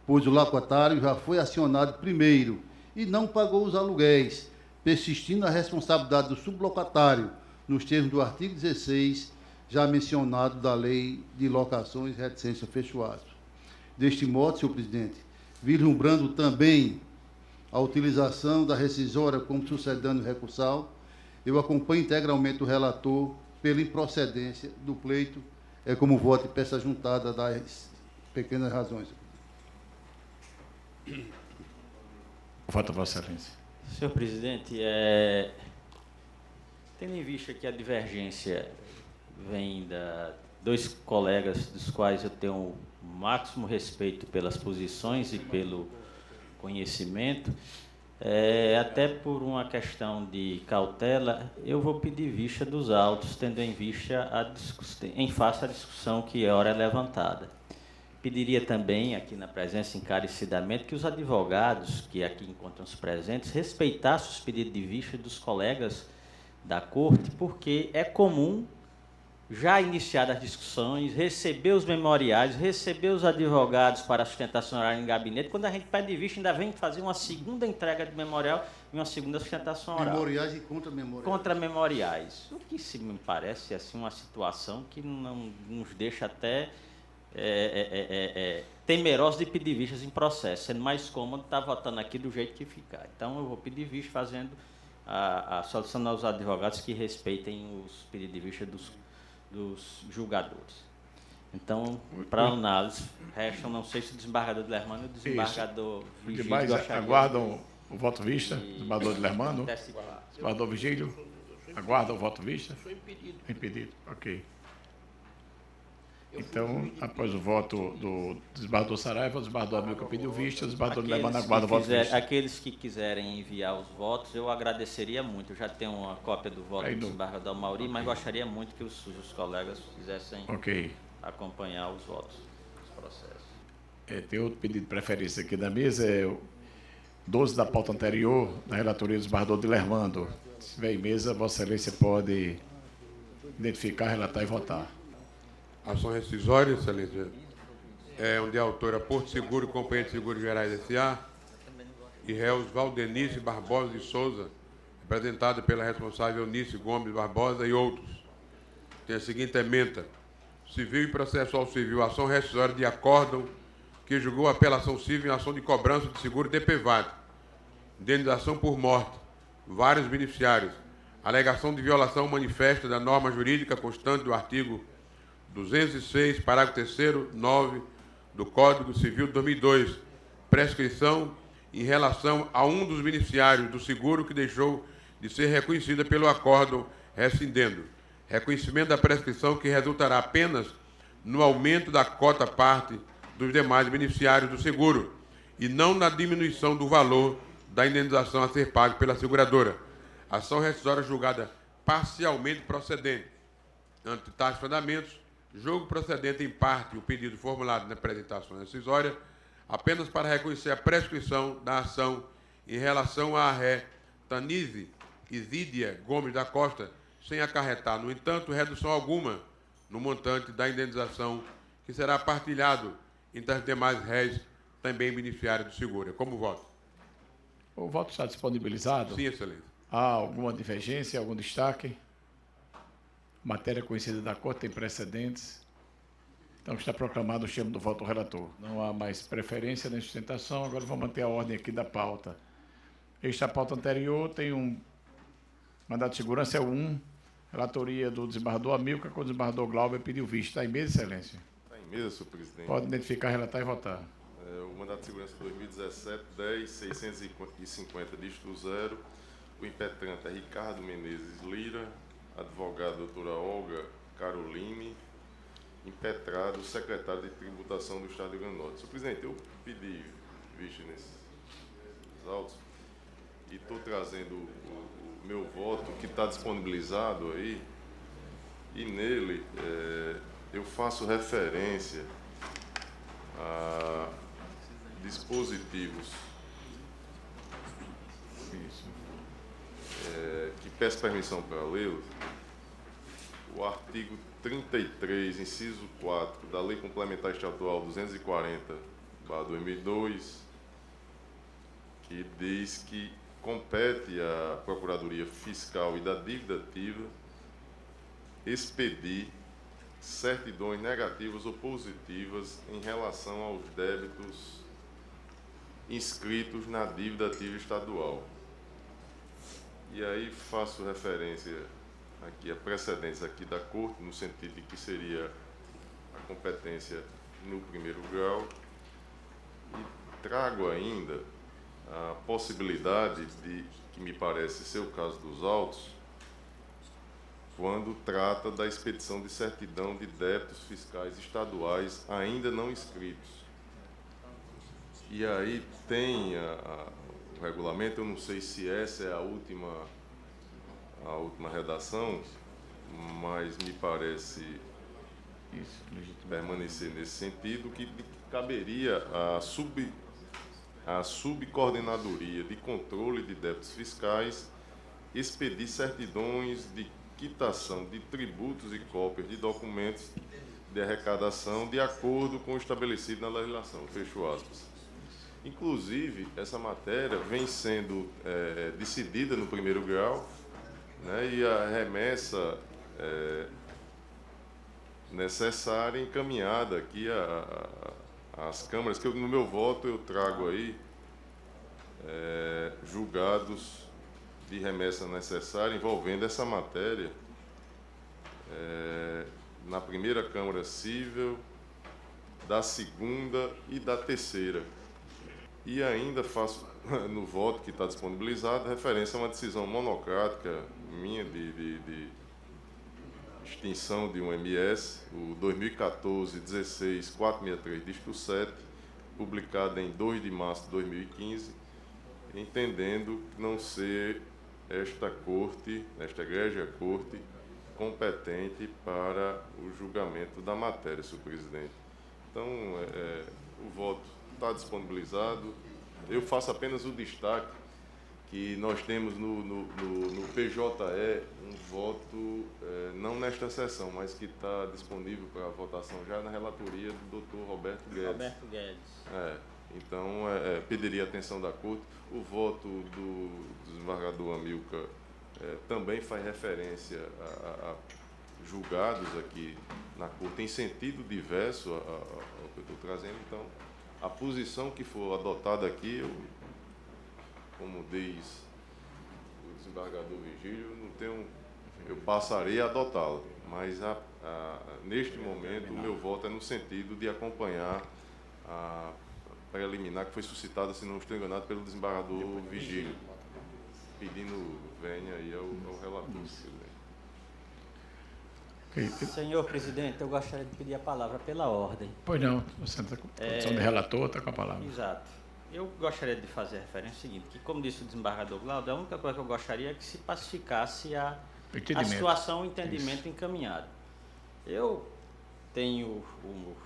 pois o locatário já foi acionado primeiro e não pagou os aluguéis, persistindo a responsabilidade do sublocatário, nos termos do artigo 16, já mencionado da Lei de Locações, reticência, fecho aspas. Deste modo, senhor presidente, vislumbrando também a utilização da rescisória como sucedâneo recursal, eu acompanho integralmente o relator pela improcedência do pleito, como voto e peça juntada das pequenas razões. Voto, Vossa Excelência. Senhor presidente, tendo em vista que a divergência vem de dois colegas dos quais eu tenho o máximo respeito pelas posições e pelo conhecimento, até por uma questão de cautela, eu vou pedir vista dos autos, tendo em vista em face à discussão que ora é levantada. Pediria também, aqui na presença, encarecidamente, que os advogados que aqui encontram-se presentes respeitassem os pedidos de vista dos colegas da Corte, porque é comum, já iniciadas as discussões, receber os memoriais, receber os advogados para sustentação oral em gabinete. Quando a gente pede vista, ainda vem fazer uma segunda entrega de memorial e uma segunda sustentação oral. Memoriais e contramemoriais. Contramemoriais. O que se me parece assim, uma situação que não nos deixa até temerosos de pedir vistas em processo, sendo mais cômodo estar votando aqui do jeito que ficar. Então, eu vou pedir vista fazendo a solução aos advogados que respeitem os pedidos de vista dos julgadores. Então, para análise, restam, não sei se o desembargador Lermano e o desembargador Vigílio aguardam o voto vista, desembargador Dilermando. Desembargador Vigílio, aguarda o voto vista. Sou impedido. Impedido, ok. Então, após o voto do desembargador Saraiva, o desembargador Amilcar pediu vista, o desembargador Dilermando aguarda o voto vista. Aqueles que quiserem enviar os votos, eu agradeceria muito. Eu já tenho uma cópia do voto do desembargador Mauri, mas gostaria muito que os colegas quisessem acompanhar os votos dos processos. Tem outro pedido de preferência aqui da mesa, é o 12 da pauta anterior, da relatoria do desembargador Dilermando. Se tiver em mesa, Vossa Excelência pode identificar, relatar e votar. Ação rescisória, Excelência, onde a autora Porto Seguro, Companhia de Seguros Gerais S.A. e réus Valdenice Barbosa de Souza, representada pela responsável Eunice Gomes Barbosa e outros. Tem a seguinte ementa: civil e processual civil, ação rescisória de acórdão que julgou a apelação civil em ação de cobrança de seguro DPVAT, indenização por morte, vários beneficiários, alegação de violação manifesta da norma jurídica constante do artigo 206, parágrafo 3º, 9 do Código Civil de 2002, prescrição em relação a um dos beneficiários do seguro que deixou de ser reconhecida pelo acórdão rescindendo. Reconhecimento da prescrição que resultará apenas no aumento da cota-parte dos demais beneficiários do seguro e não na diminuição do valor da indenização a ser paga pela seguradora. Ação rescisória julgada parcialmente procedente. Ante tais fundamentos, julgo procedente em parte o pedido formulado na apresentação rescisória apenas para reconhecer a prescrição da ação em relação à ré Tanise Isídia Gomes da Costa, sem acarretar, no entanto, redução alguma no montante da indenização que será partilhado entre as demais réis também beneficiárias do seguro. Como voto? O voto está disponibilizado? Sim, Excelência. Há alguma divergência, algum destaque? Matéria conhecida da Corte tem precedentes. Então, está proclamado o termo do voto do relator. Não há mais preferência nem sustentação. Agora, vou manter a ordem aqui da pauta. Esta pauta anterior tem um mandato de segurança, é o 1, relatoria do desembargador Amilcar, com o desembargador Glauber pediu vista. Está em mesa, Excelência? Está em mesa, senhor presidente. Pode identificar, relatar e votar. O mandato de segurança 2017-10-650, dígito 0. O impetrante é Ricardo Menezes Lira, advogado doutora Olga Caroline, impetrado secretário de tributação do Estado do Rio Grande do Norte. Senhor presidente, eu pedi vista nesses autos e estou trazendo o meu voto que está disponibilizado aí, e nele eu faço referência a dispositivos que peço permissão para lê-los. O artigo 33, inciso 4, da Lei Complementar Estadual 240/2002, que diz que compete à Procuradoria Fiscal e da Dívida Ativa expedir certidões negativas ou positivas em relação aos débitos inscritos na dívida ativa estadual. E aí faço referência aqui a precedentes aqui da Corte, no sentido de que seria a competência no primeiro grau, e trago ainda a possibilidade de, que me parece ser o caso dos autos, quando trata da expedição de certidão de débitos fiscais estaduais ainda não inscritos. E aí tem o regulamento, eu não sei se essa é a última redação, mas me parece permanecer nesse sentido, que caberia a subcoordenadoria de controle de débitos fiscais expedir certidões de quitação de tributos e cópias de documentos de arrecadação de acordo com o estabelecido na legislação. Fecho aspas. Inclusive, essa matéria vem sendo decidida no primeiro grau, né, e a remessa necessária encaminhada aqui às câmaras, que no meu voto eu trago aí julgados de remessa necessária envolvendo essa matéria na primeira Câmara Cível, da segunda e da terceira. E ainda faço no voto que está disponibilizado, referência a uma decisão monocrática minha de extinção de um MS, o 2014-16-463, dígito 7, publicado em 2 de março de 2015, entendendo não ser esta corte, esta egrégia corte, competente para o julgamento da matéria, senhor presidente. Então, o voto está disponibilizado. Eu faço apenas o destaque que nós temos no PJE um voto, não nesta sessão, mas que está disponível para votação já na relatoria do doutor Roberto Guedes. Roberto Guedes. Então, pediria a atenção da Corte. O voto do desembargador Amilcar também faz referência a julgados aqui na Corte em sentido diverso ao que eu estou trazendo. Então, a posição que for adotada aqui, como diz o desembargador Vigílio, eu passarei a adotá-la. Mas, neste momento, o meu voto é no sentido de acompanhar a preliminar que foi suscitada, se não estou enganado, pelo desembargador Vigílio, pedindo venha aí ao relator. Senhor presidente, eu gostaria de pedir a palavra pela ordem. Pois não, você está com a condição de relator, está com a palavra. Exato. Eu gostaria de fazer a referência ao seguinte, que como disse o desembargador Glauber, a única coisa que eu gostaria é que se pacificasse a situação, o entendimento encaminhado. Eu tenho o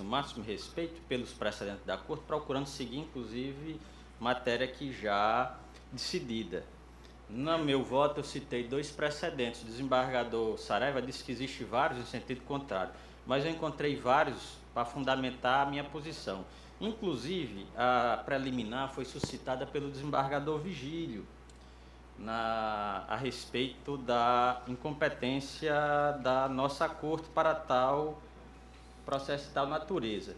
máximo respeito pelos precedentes da Corte, procurando seguir, inclusive, matéria que já decidida. No meu voto, eu citei 2 precedentes. O desembargador Saraiva disse que existe vários em sentido contrário, mas eu encontrei vários para fundamentar a minha posição. Inclusive, a preliminar foi suscitada pelo desembargador Vigílio, a respeito da incompetência da nossa Corte para tal processo de tal natureza.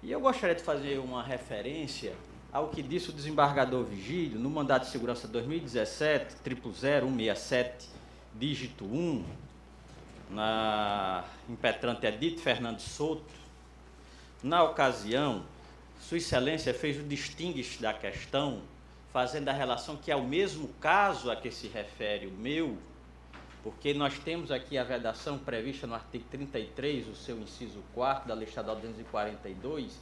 E eu gostaria de fazer uma referência ao que disse o desembargador Vigílio no mandato de segurança 2017, 000-167, dígito 1, impetrante Edith Fernandes Souto. Na ocasião, Sua Excelência fez o distinguish da questão, fazendo a relação que é o mesmo caso a que se refere o meu, porque nós temos aqui a vedação prevista no artigo 33, o seu inciso 4 da Lei Estadual 242,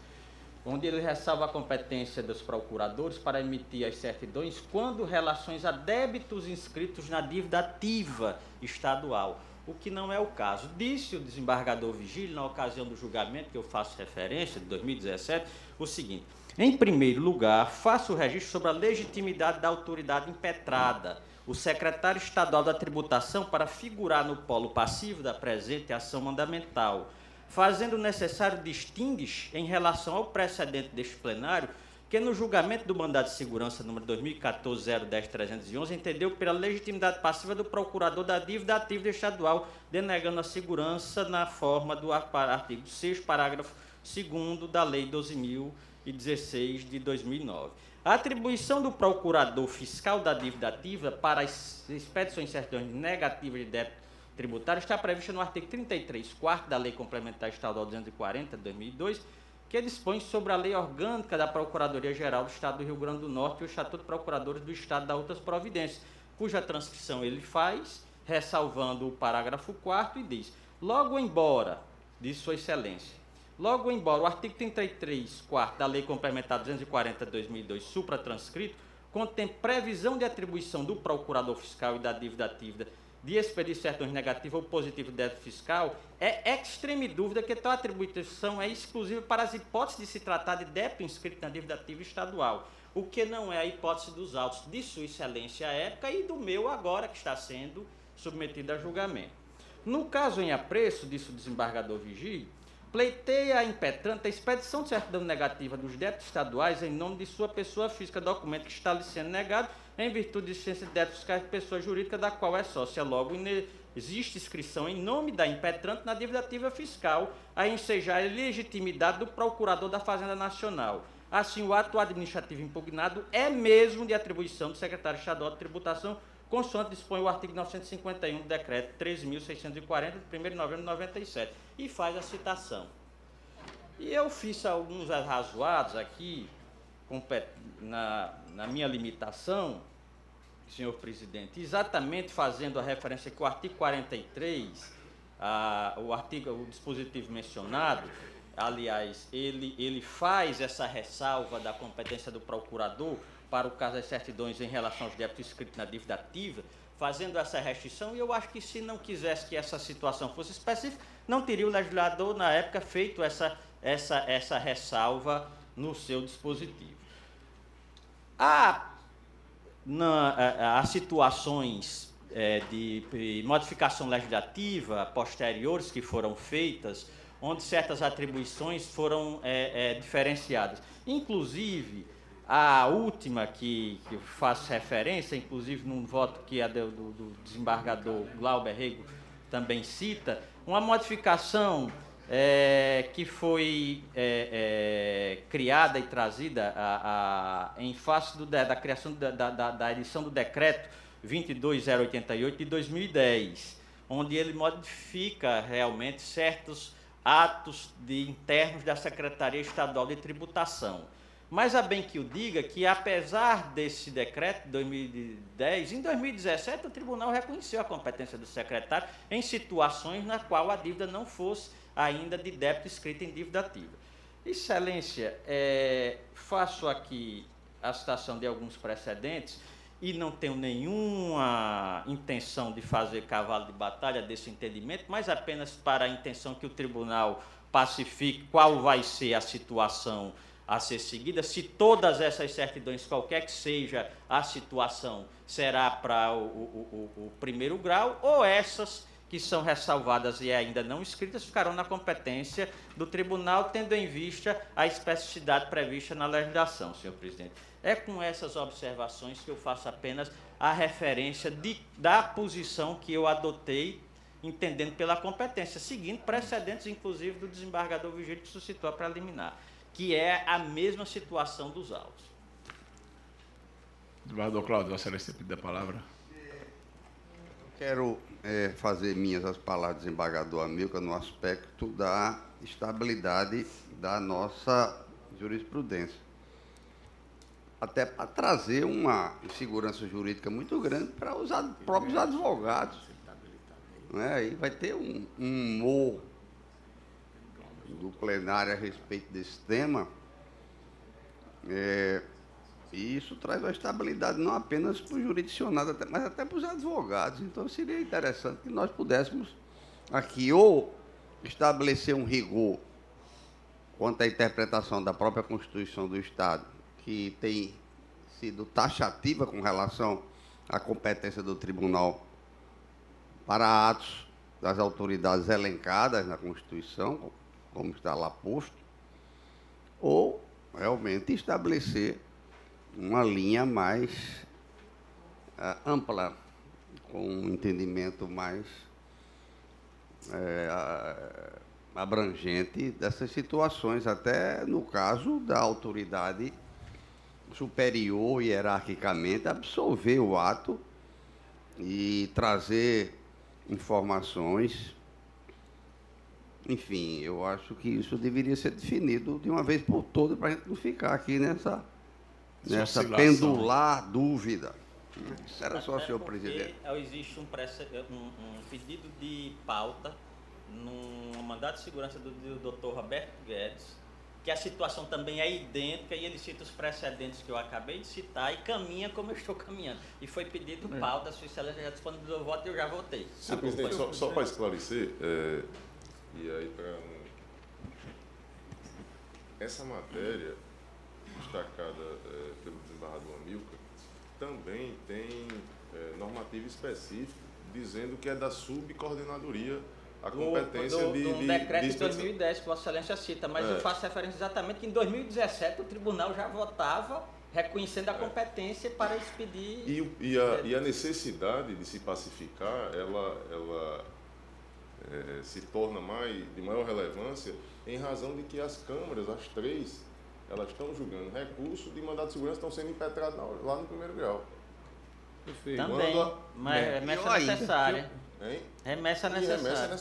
onde ele ressalva a competência dos procuradores para emitir as certidões quando relações a débitos inscritos na dívida ativa estadual, o que não é o caso. Disse o desembargador Vigílio, na ocasião do julgamento que eu faço referência, de 2017, o seguinte: em primeiro lugar, faço o registro sobre a legitimidade da autoridade impetrada, o secretário estadual da tributação, para figurar no polo passivo da presente ação mandamental, fazendo necessário distinguir em relação ao precedente deste plenário, que no julgamento do mandado de segurança número 2014-010-311 entendeu pela legitimidade passiva do procurador da dívida ativa estadual, denegando a segurança na forma do artigo 6º, parágrafo 2º da Lei 12.016 de 2009. A atribuição do procurador fiscal da dívida ativa para as expedições de certidões negativas de débito tributário está prevista no artigo 33, 4º da Lei Complementar Estadual 240, de 2002, que dispõe sobre a Lei Orgânica da Procuradoria-Geral do Estado do Rio Grande do Norte e o Estatuto de Procuradores do Estado da outras providências, cuja transcrição ele faz, ressalvando o parágrafo 4º, e diz: logo embora, diz Sua Excelência, logo embora o artigo 33, 4º da Lei Complementar 240, de 2002, supratranscrito, contém previsão de atribuição do procurador fiscal e da dívida ativa de expedir certidões negativas ou positivas de débito fiscal, é extreme dúvida que tal atribuição é exclusiva para as hipóteses de se tratar de débito inscrito na dívida ativa estadual, o que não é a hipótese dos autos de Sua Excelência à época e do meu agora, que está sendo submetido a julgamento. No caso em apreço, disse o desembargador Vigílio, pleiteia a impetrante a expedição de certidão negativa dos débitos estaduais em nome de sua pessoa física, documento que está lhe sendo negado em virtude de existência de débitos fiscais de pessoa jurídica da qual é sócia. Logo, existe inscrição em nome da impetrante na dívida ativa fiscal, a ensejar a legitimidade do procurador da Fazenda Nacional. Assim, o ato administrativo impugnado é mesmo de atribuição do secretário estadual de tributação, consoante dispõe o artigo 951 do decreto 13.640, de 1º de novembro de 97, e faz a citação. E eu fiz alguns arrazoados aqui, na minha limitação, senhor presidente, exatamente fazendo a referência que o artigo 43, o dispositivo mencionado, aliás, ele faz essa ressalva da competência do procurador para o caso das certidões em relação aos débitos inscritos na dívida ativa, fazendo essa restrição, e eu acho que se não quisesse que essa situação fosse específica, não teria o legislador, na época, feito essa ressalva no seu dispositivo. Há situações de modificação legislativa posteriores que foram feitas, onde certas atribuições foram diferenciadas. Inclusive, a última que eu faço referência, inclusive num voto que é do desembargador Glauber Rego também cita, uma modificação que foi criada e trazida em face da criação da edição do decreto 22088 de 2010, onde ele modifica realmente certos atos internos da Secretaria Estadual de Tributação. Mas há bem que eu diga que, apesar desse decreto de 2010, em 2017 o tribunal reconheceu a competência do secretário em situações na qual a dívida não fosse ainda de débito escrito em dívida ativa. Excelência, faço aqui a citação de alguns precedentes e não tenho nenhuma intenção de fazer cavalo de batalha desse entendimento, mas apenas para a intenção que o tribunal pacifique qual vai ser a situação a ser seguida, se todas essas certidões, qualquer que seja a situação, será para o primeiro grau, ou essas que são ressalvadas e ainda não escritas ficarão na competência do tribunal, tendo em vista a especificidade prevista na legislação, senhor presidente. É com essas observações que eu faço apenas a referência da posição que eu adotei, entendendo pela competência, seguindo precedentes, inclusive, do desembargador Vigílio, que suscitou a preliminar, que é a mesma situação dos autos. Desembargador Cláudio, Vossa Excelência pediu a palavra. Quero fazer minhas as palavras do desembargador Amilcar no aspecto da estabilidade da nossa jurisprudência. Até para trazer uma insegurança jurídica muito grande para os próprios advogados. Aí vai ter um humor do plenário a respeito desse tema, e isso traz uma estabilidade não apenas para o jurisdicionado, mas até para os advogados. Então, seria interessante que nós pudéssemos aqui ou estabelecer um rigor quanto à interpretação da própria Constituição do Estado, que tem sido taxativa com relação à competência do tribunal para atos das autoridades elencadas na Constituição, como está lá posto, ou realmente estabelecer uma linha mais ampla, com um entendimento mais abrangente dessas situações, até no caso da autoridade superior, hierarquicamente, absolver o ato e trazer informações. Enfim, eu acho que isso deveria ser definido de uma vez por todas, para a gente não ficar aqui nessa pendular dúvida. Isso era só, senhor presidente. Existe um pedido de pauta no mandato de segurança do Dr. Roberto Guedes, que a situação também é idêntica, e ele cita os precedentes que eu acabei de citar e caminha como eu estou caminhando. E foi pedido pauta, a Sua Excelência já disponibilizou o voto e eu já votei. Senhor presidente, só para esclarecer, e aí essa matéria destacada pelo desembargador Amilcar também tem normativo específico dizendo que é da subcoordenadoria a competência do decreto de 2010 que Vossa Excelência cita, mas eu faço referência exatamente que em 2017 o tribunal já votava reconhecendo a competência para expedir. E a necessidade de se pacificar, ela se torna de maior relevância em razão de que as câmaras, as três, elas estão julgando recurso de mandado de segurança, estão sendo impetrados lá no primeiro grau. Perfeito. Também, mas remessa necessária. Hein? Remessa necessária.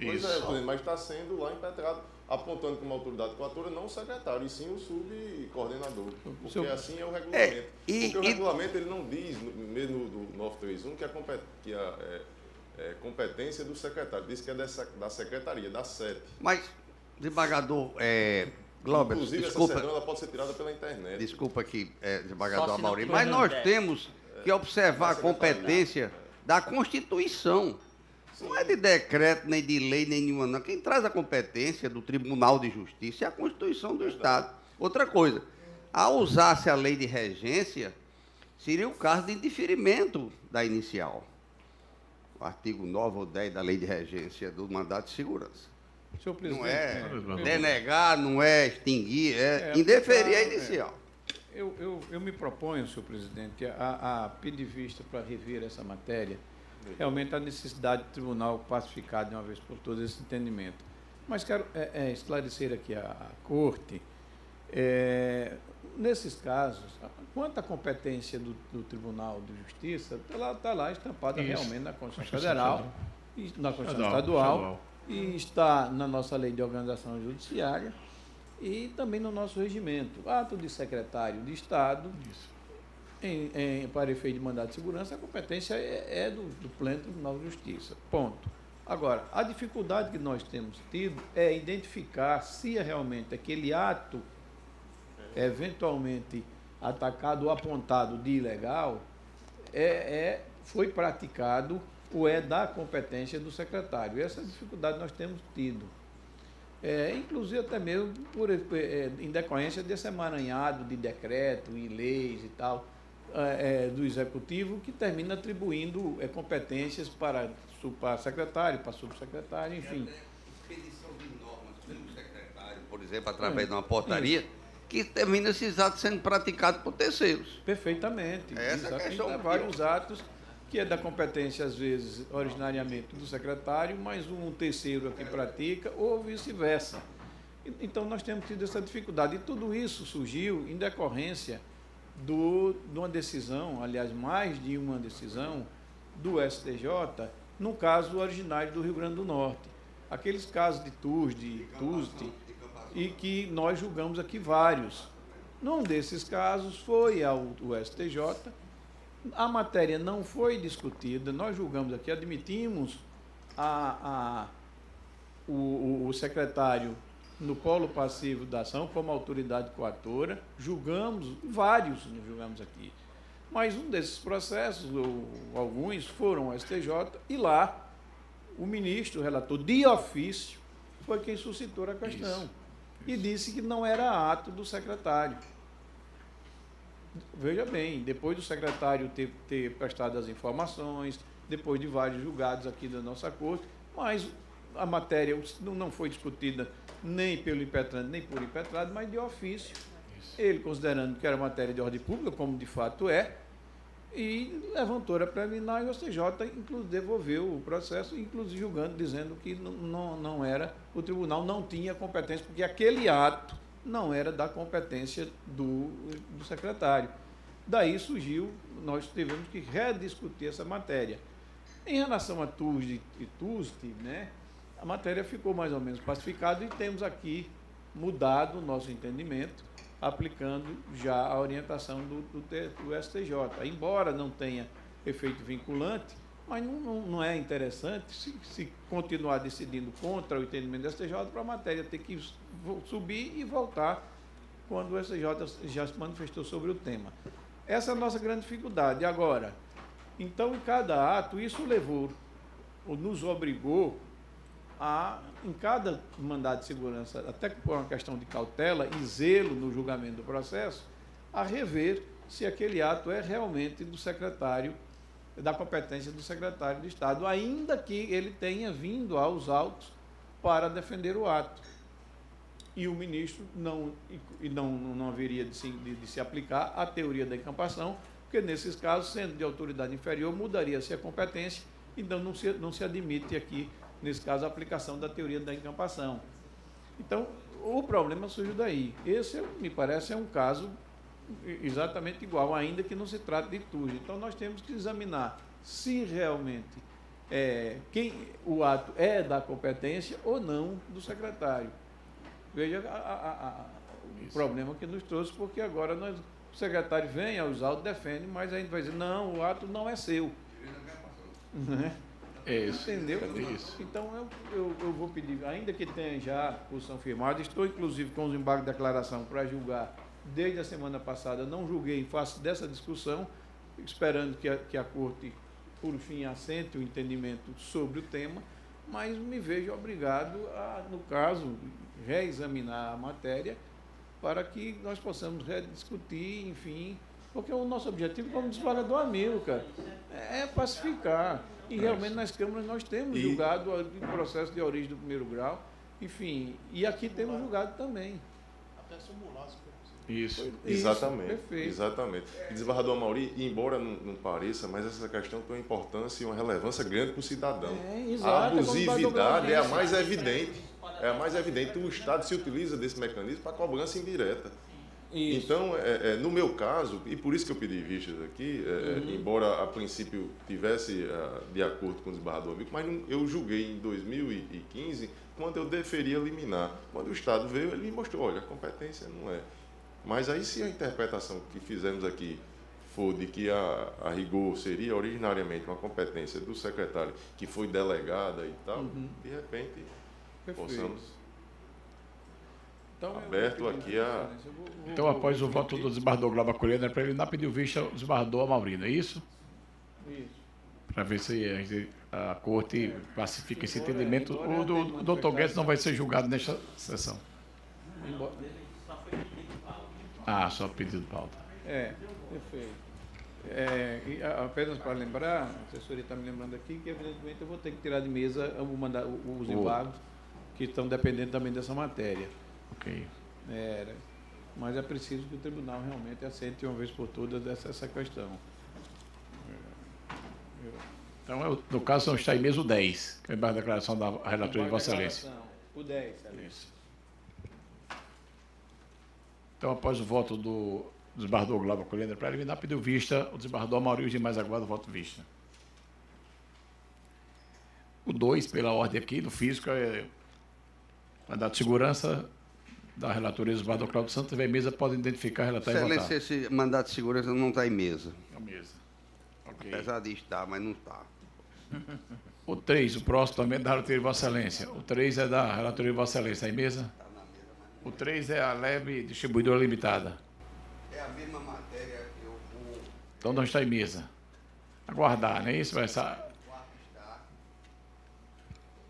Pois mas está sendo lá impetrado apontando como autoridade coatora não o secretário, e sim o subcoordenador. Porque assim é o regulamento. Porque o regulamento ele não diz, mesmo do 931, que é competência do secretário. Diz que é da secretaria, da sede. Mas, desembargador, Glauber, inclusive, desculpa, essa cedão ela pode ser tirada pela internet. Desculpa aqui, desembargador Amaury, mas nós temos que observar a competência da Constituição. Não é de decreto, nem de lei, nem nenhuma, não. Quem traz a competência do Tribunal de Justiça é a Constituição do Estado. Outra coisa, ao usar-se a lei de regência, seria o caso de indeferimento da inicial. O artigo 9 ou 10 da lei de regência do mandato de segurança. Não é denegar, não é extinguir, é indeferir a inicial. Eu me proponho, senhor presidente, a pedir vista para rever essa matéria. Realmente a necessidade do tribunal pacificar de uma vez por todas esse entendimento. Mas quero esclarecer aqui a Corte, nesses casos, quanto à competência do Tribunal de Justiça, está lá estampada realmente na Constituição Federal, na Constituição Estadual, e está na nossa Lei de Organização Judiciária e também no nosso regimento. Ato de secretário de Estado, para efeito de mandado de segurança, a competência é do Pleno Tribunal de Justiça. Ponto. Agora, a dificuldade que nós temos tido é identificar se realmente aquele ato eventualmente atacado ou apontado de ilegal foi praticado ou é da competência do secretário. Essa dificuldade nós temos tido. Inclusive até mesmo em decorrência desse emaranhado de decreto e leis e tal, do Executivo, que termina atribuindo competências para secretário, para subsecretário, enfim. Expedição de normas pelo secretário, por exemplo, através de uma portaria, que termina esses atos sendo praticados por terceiros. Perfeitamente. Essa questão há vários atos que é da competência, às vezes, originariamente do secretário, mas um terceiro aqui pratica, ou vice-versa. Então, nós temos tido essa dificuldade. E tudo isso surgiu em decorrência de uma decisão, aliás, mais de uma decisão do STJ, no caso originário do Rio Grande do Norte. Aqueles casos de TUSD, e que nós julgamos aqui vários. Num desses casos foi ao STJ, a matéria não foi discutida, nós julgamos aqui, admitimos o secretário no polo passivo da ação como autoridade coatora, julgamos, vários nos julgamos aqui. Mas um desses processos, ou alguns, foram ao STJ e lá o ministro, o relator de ofício, foi quem suscitou a questão. E disse que não era ato do secretário. Veja bem, depois do secretário ter prestado as informações, depois de vários julgados aqui da nossa corte, mas a matéria não foi discutida nem pelo impetrante, nem por impetrado, mas de ofício. Ele, considerando que era matéria de ordem pública, como de fato é, e levantou a preliminar e o STJ inclusive devolveu o processo, inclusive julgando, dizendo que não era, o tribunal não tinha competência, porque aquele ato não era da competência do secretário. Daí surgiu, nós tivemos que rediscutir essa matéria. Em relação a TUSD e TUST, né, a matéria ficou mais ou menos pacificada e temos aqui mudado o nosso entendimento, aplicando já a orientação do STJ. Embora não tenha efeito vinculante, mas não é interessante se continuar decidindo contra o entendimento do STJ para a matéria ter que subir e voltar quando o STJ já se manifestou sobre o tema. Essa é a nossa grande dificuldade. Agora, então, em cada ato, isso levou, ou nos obrigou em cada mandado de segurança, até por uma questão de cautela e zelo no julgamento do processo, a rever se aquele ato é realmente do secretário, da competência do secretário de Estado, ainda que ele tenha vindo aos autos para defender o ato. E o ministro não haveria de se aplicar a teoria da encampação, porque nesses casos, sendo de autoridade inferior, mudaria-se a competência, então não se admite aqui, nesse caso, a aplicação da teoria da encampação. Então, o problema surgiu daí. Esse, me parece, é um caso exatamente igual, ainda que não se trate de TUSD. Então, nós temos que examinar se realmente o ato é da competência ou não do secretário. Veja o problema que nos trouxe, porque agora o secretário vem aos autos, defende, mas a gente vai dizer, não, o ato não é seu. Isso. Entendeu? Isso. Então eu vou pedir, ainda que tenha já posição firmada, estou inclusive com os embargos de declaração para julgar desde a semana passada, não julguei em face dessa discussão, esperando que a Corte, por fim, assente o entendimento sobre o tema, mas me vejo obrigado a, no caso, reexaminar a matéria para que nós possamos rediscutir, enfim, porque o nosso objetivo como desembargador Amilcar é pacificar. E realmente nas câmaras nós temos julgado o processo de origem do primeiro grau, enfim, e aqui temos julgado também. Até simular se for possível. Isso. Exatamente. Perfeito. Exatamente. E desembargador Amaury, embora não pareça, mas essa questão tem uma importância e uma relevância grande para o cidadão. Exato, a abusividade é a mais evidente. É a mais evidente. O Estado se utiliza desse mecanismo para cobrança indireta. Isso. Então, no meu caso, e por isso que eu pedi vistas aqui, embora a princípio tivesse de acordo com o desembargador Amilcar, mas eu julguei em 2015, quando eu deferia liminar. Quando o Estado veio, ele me mostrou, olha, a competência não é. Mas aí, se a interpretação que fizemos aqui for de que a rigor seria originariamente uma competência do secretário que foi delegada e tal, de repente, possamos... Então, aberto aqui a... Então, após o voto do desembargador Glauber Colhena, para ele não pedir vista ao desembargador Amaury, não é isso? Isso. Para ver se a Corte pacifica esse entendimento. O doutor Guedes não vai ser julgado nesta sessão. Só pedido de pauta. Perfeito. E apenas para lembrar, a assessoria está me lembrando aqui, que evidentemente eu vou ter que tirar de mesa os embargos que estão dependendo também dessa matéria. Ok. Mas é preciso que o tribunal realmente aceite uma vez por todas essa questão. Então, no caso, não está em mesa o 10, que é a declaração da relatoria de Vossa Excelência. O 10, Excelência. Isso. Então, após o voto do desembargador Glauber Colhena para eliminar, pediu vista o desembargador Amaury e os demais aguardam o voto vista. O 2, pela ordem aqui do físico, é mandato de segurança da relatoria do desembargador Cláudio Santos. Se tiver mesa, pode identificar, relatar e votar. Excelência, esse mandato de segurança não está em mesa. É mesa. Ok. Apesar de estar, mas não está. O 3, o próximo também é da relatoria de Vossa Excelência. O 3 é da relatoria de Vossa Excelência. Está em mesa? O 3 é a Leve Distribuidora Limitada. É a mesma matéria que eu vou... Então não está em mesa. Aguardar, não é isso?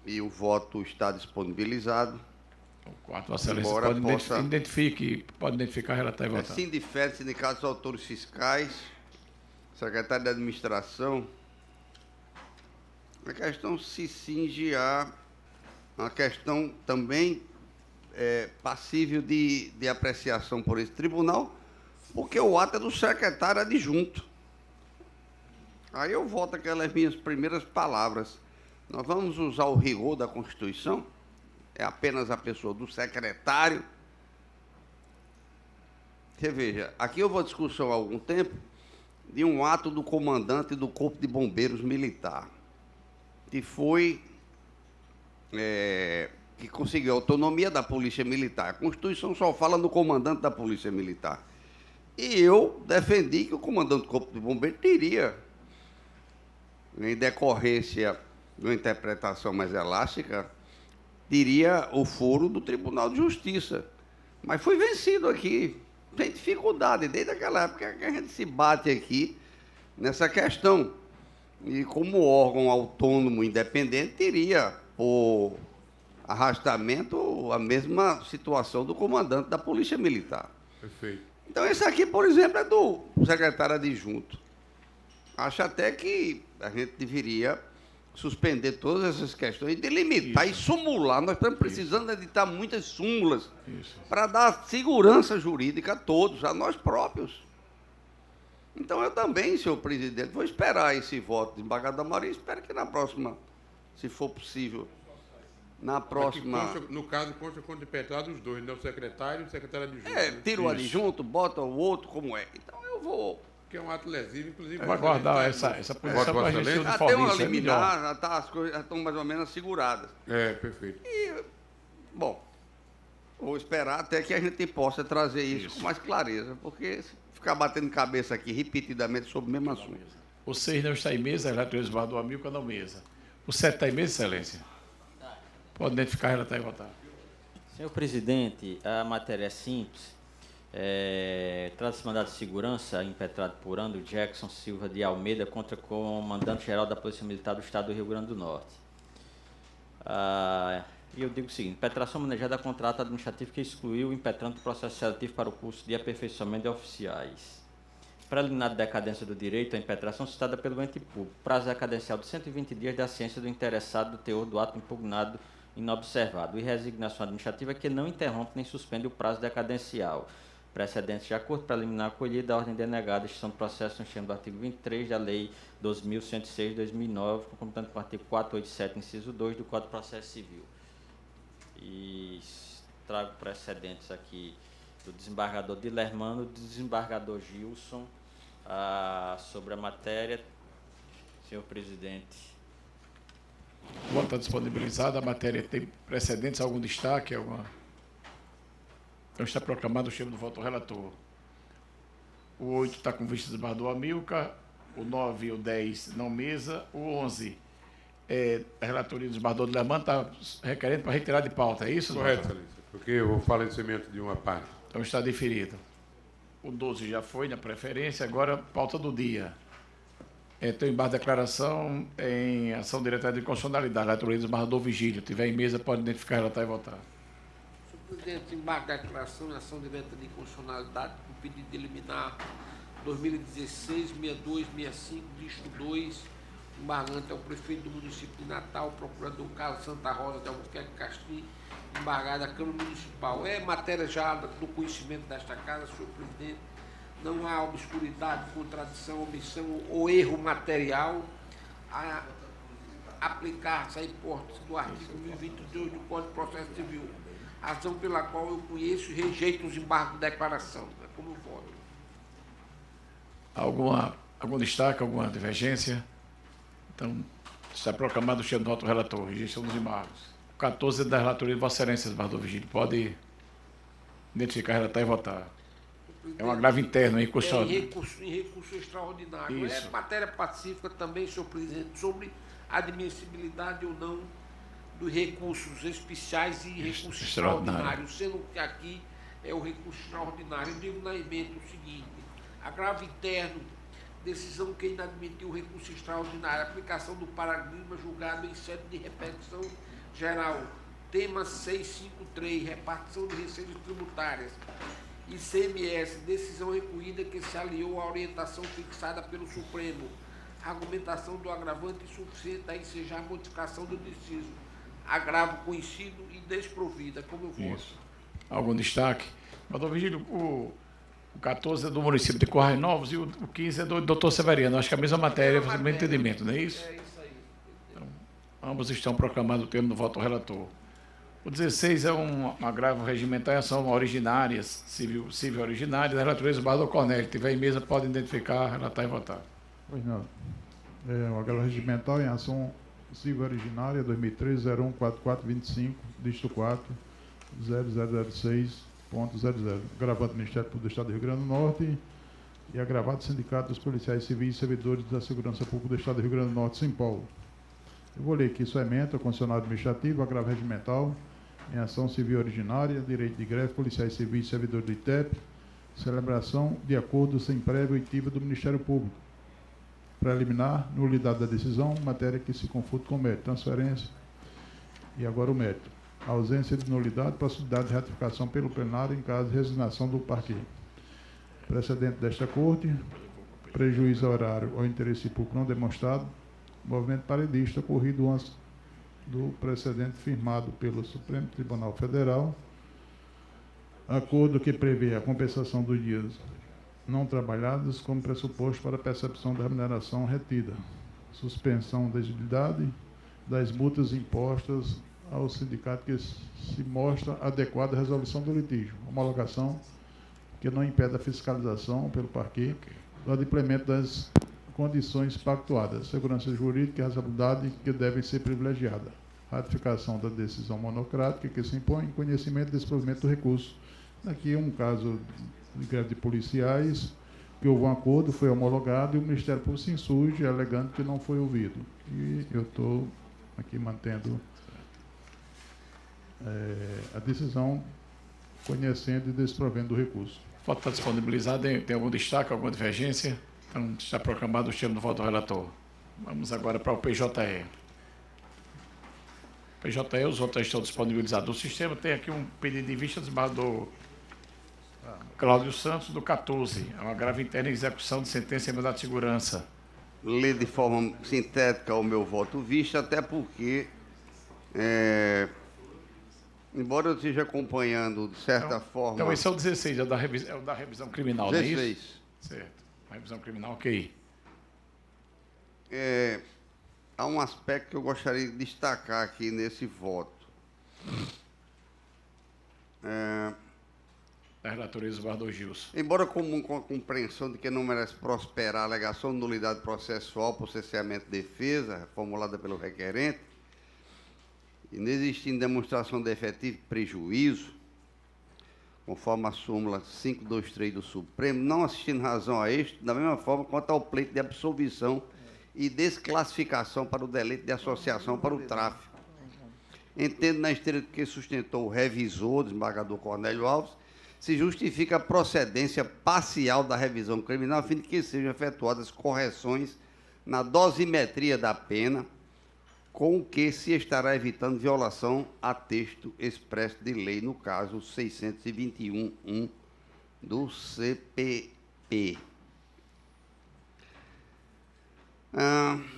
E o voto está disponibilizado. O quarto, Vossa Excelência, pode identificar, relatar e votar. Sindifed, Sindicato dos Autores Fiscais, secretário de Administração. A questão se cinge a uma questão também passível de apreciação por esse tribunal, porque o ato é do secretário adjunto. Aí eu volto aquelas minhas primeiras palavras. Nós vamos usar o rigor da Constituição, é apenas a pessoa do secretário. Você veja, aqui houve uma discussão há algum tempo de um ato do comandante do Corpo de Bombeiros Militar, que foi, que conseguiu a autonomia da Polícia Militar. A Constituição só fala no comandante da Polícia Militar. E eu defendi que o comandante do Corpo de Bombeiros teria, em decorrência de uma interpretação mais elástica, teria o foro do Tribunal de Justiça. Mas foi vencido aqui, sem dificuldade, desde aquela época que a gente se bate aqui nessa questão. E como órgão autônomo independente, teria por arrastamento a mesma situação do comandante da Polícia Militar. Perfeito. Então, esse aqui, por exemplo, é do secretário adjunto. Acho até que a gente deveria suspender todas essas questões e delimitar e sumular. Nós estamos precisando editar muitas súmulas para dar segurança jurídica a todos, a nós próprios. Então, eu também, senhor presidente, vou esperar esse voto de desembargador Amaury. Espero que na próxima, se for possível, na próxima... Consta, no caso, consta contra impetrado os dois, né? O secretário e o secretário adjunto. Tira o adjunto, bota o outro, como é. Então, eu vou... Que é um ato lesivo, inclusive... Vai guardar essa posição para a gente se já tem uma liminar, as coisas já estão mais ou menos asseguradas. Perfeito. E, bom, Vou esperar até que a gente possa trazer isso com mais clareza, porque se ficar batendo cabeça aqui repetidamente sobre o mesmo assunto. O 6 não está em mesa, relator Osvaldo Amilcar não mesa. O 7 está em mesa, excelência? Pode identificar, relatar e votar. Senhor presidente, a matéria é simples. Trata-se mandado de segurança impetrado por Andrew Jackson Silva de Almeida contra o comandante-geral da Polícia Militar do Estado do Rio Grande do Norte. E eu digo o seguinte: impetração manejada a contrato administrativo que excluiu o impetrante do processo seletivo para o curso de aperfeiçoamento de oficiais. Preliminar de decadência do direito à impetração citada pelo ente público. Prazo decadencial de 120 dias da ciência do interessado do teor do ato impugnado inobservado. E resignação administrativa que não interrompe nem suspende o prazo decadencial. Precedentes de acordo preliminar acolhido da ordem denegada, extinção do processo no termo do artigo 23 da Lei 12.106 de 2009, concomitante com o artigo 487, inciso 2 do Código de Processo Civil. E trago precedentes aqui do desembargador Dilermano e do desembargador Gilson sobre a matéria. Senhor presidente. O voto está disponibilizado. A matéria tem precedentes, algum destaque? Então está proclamado o termo do voto do relator. O 8 está com vista do desembargador Amilcar, o 9 e o 10 não mesa, o 11 a relatoria do desembargador Dilermano está requerendo para retirar de pauta, é isso? Correto, excelência, porque o falecimento de uma parte. Então está deferido. O 12 já foi na preferência, agora pauta do dia. Tem embargo de declaração em ação direta de inconstitucionalidade. Relatoria do desembargador Vigílio. Se tiver em mesa, pode identificar, relatar e votar. Senhor presidente, embargo de declaração em ação direta de inconstitucionalidade por pedido de liminar 2016, 62, 65, dígito 2. Embargante é o prefeito do município de Natal, procurador Carlos Santa Rosa de Albuquerque Castim, embargado à Câmara Municipal. É matéria já do conhecimento desta casa, senhor presidente. Não há obscuridade, contradição, omissão ou erro material a aplicar-se a hipótese do artigo 1022 do Código de Processo Civil, razão pela qual eu conheço e rejeito os embargos de declaração. É como eu voto. Algum destaque, alguma divergência? Então, está proclamado o termo do voto do relator, registro dos embargos. O 14 é da relatoria de Vossa Excelência, desembargador Vigílio. Pode identificar, relatar e votar. É um agravo interno, em recurso extraordinário. Isso. É matéria pacífica também, senhor presidente, sobre a admissibilidade ou não dos recursos especiais e recursos extraordinários, sendo que aqui é o recurso extraordinário. Eu digo na emenda o seguinte: agravo interno, decisão que inadmitiu o recurso extraordinário, aplicação do paradigma julgado em sede de repetição geral, tema 653, repartição de receitas tributárias, ICMS, decisão recorrida que se aliou à orientação fixada pelo Supremo, argumentação do agravante insuficiente a ensejar a modificação do deciso, agravo conhecido e desprovida, como eu voto. Algum destaque? Doutor Vigílio, o 14 é do município de Corrais Novos e o 15 é do doutor Severiano. Acho que a mesma matéria, fazendo bem entendimento, não é isso? É isso aí. Então, ambos estão proclamando o termo do voto do relator. O 16 é um agravo regimental em ação originária, civil originária, da relatoria do desembargador Cornélio. Se tiver em mesa, pode identificar, relatar e votar. Pois não. O agravo regimental em ação civil originária 2013-014425, dígito 4, 0006.00. Agravado do Ministério Público do Estado do Rio Grande do Norte e agravado Sindicato dos Policiais Civis e Servidores da Segurança Pública do Estado do Rio Grande do Norte, Simpol. Eu vou ler aqui sua ementa, condicionado administrativo, agravo regimental, em ação civil originária, direito de greve, policiais civis e servidores do ITEP, celebração de acordo sem prévia oitiva do Ministério Público. Preliminar, nulidade da decisão, matéria que se confunde com mérito, transferência. E agora o mérito. Ausência de nulidade, possibilidade de ratificação pelo plenário em caso de resignação do parquê. Precedente desta Corte, prejuízo horário ao interesse público não demonstrado, movimento paredista ocorrido antes do precedente firmado pelo Supremo Tribunal Federal, acordo que prevê a compensação dos dias não trabalhados como pressuposto para a percepção da remuneração retida, suspensão da exigibilidade das multas impostas ao sindicato que se mostra adequada à resolução do litígio, homologação que não impede a fiscalização pelo parquê do adimplemento das condições pactuadas, segurança jurídica e razoabilidade que devem ser privilegiadas. ratificação da decisão monocrática que se impõe em conhecimento desse provimento do recurso. Aqui um caso de greve de policiais, que houve um acordo, foi homologado e o Ministério Público se insurge alegando que não foi ouvido. E eu estou aqui mantendo a decisão, conhecendo e desprovendo do recurso. O voto está disponibilizado. Tem algum destaque, alguma divergência? Então, está proclamado o termo do voto do relator. Vamos agora para o PJE. PJE, os votos estão disponibilizados. O sistema tem aqui um pedido de vista do desembargador Cláudio Santos, do 14. É uma grave interna em execução de sentença em mandado de segurança. Lê de forma sintética o meu voto vista, até porque, embora eu esteja acompanhando, de certa forma... Então, esse é o 16, é o da revisão criminal, 16. não é isso? Certo. A revisão criminal, ok. Há um aspecto que eu gostaria de destacar aqui nesse voto. Da relatoria do desembargador Gilson. Embora comum com a compreensão de que não merece prosperar a alegação de nulidade processual por cerceamento de defesa, formulada pelo requerente, inexistindo demonstração de efetivo prejuízo, conforme a súmula 523 do Supremo, não assistindo razão a este, da mesma forma quanto ao pleito de absolvição e desclassificação para o delito de associação para o tráfico. Entendo na esteira que sustentou o revisor, desembargador Cornélio Alves, se justifica a procedência parcial da revisão criminal, a fim de que sejam efetuadas correções na dosimetria da pena, com o que se estará evitando violação a texto expresso de lei, no caso 621.1 do CPP.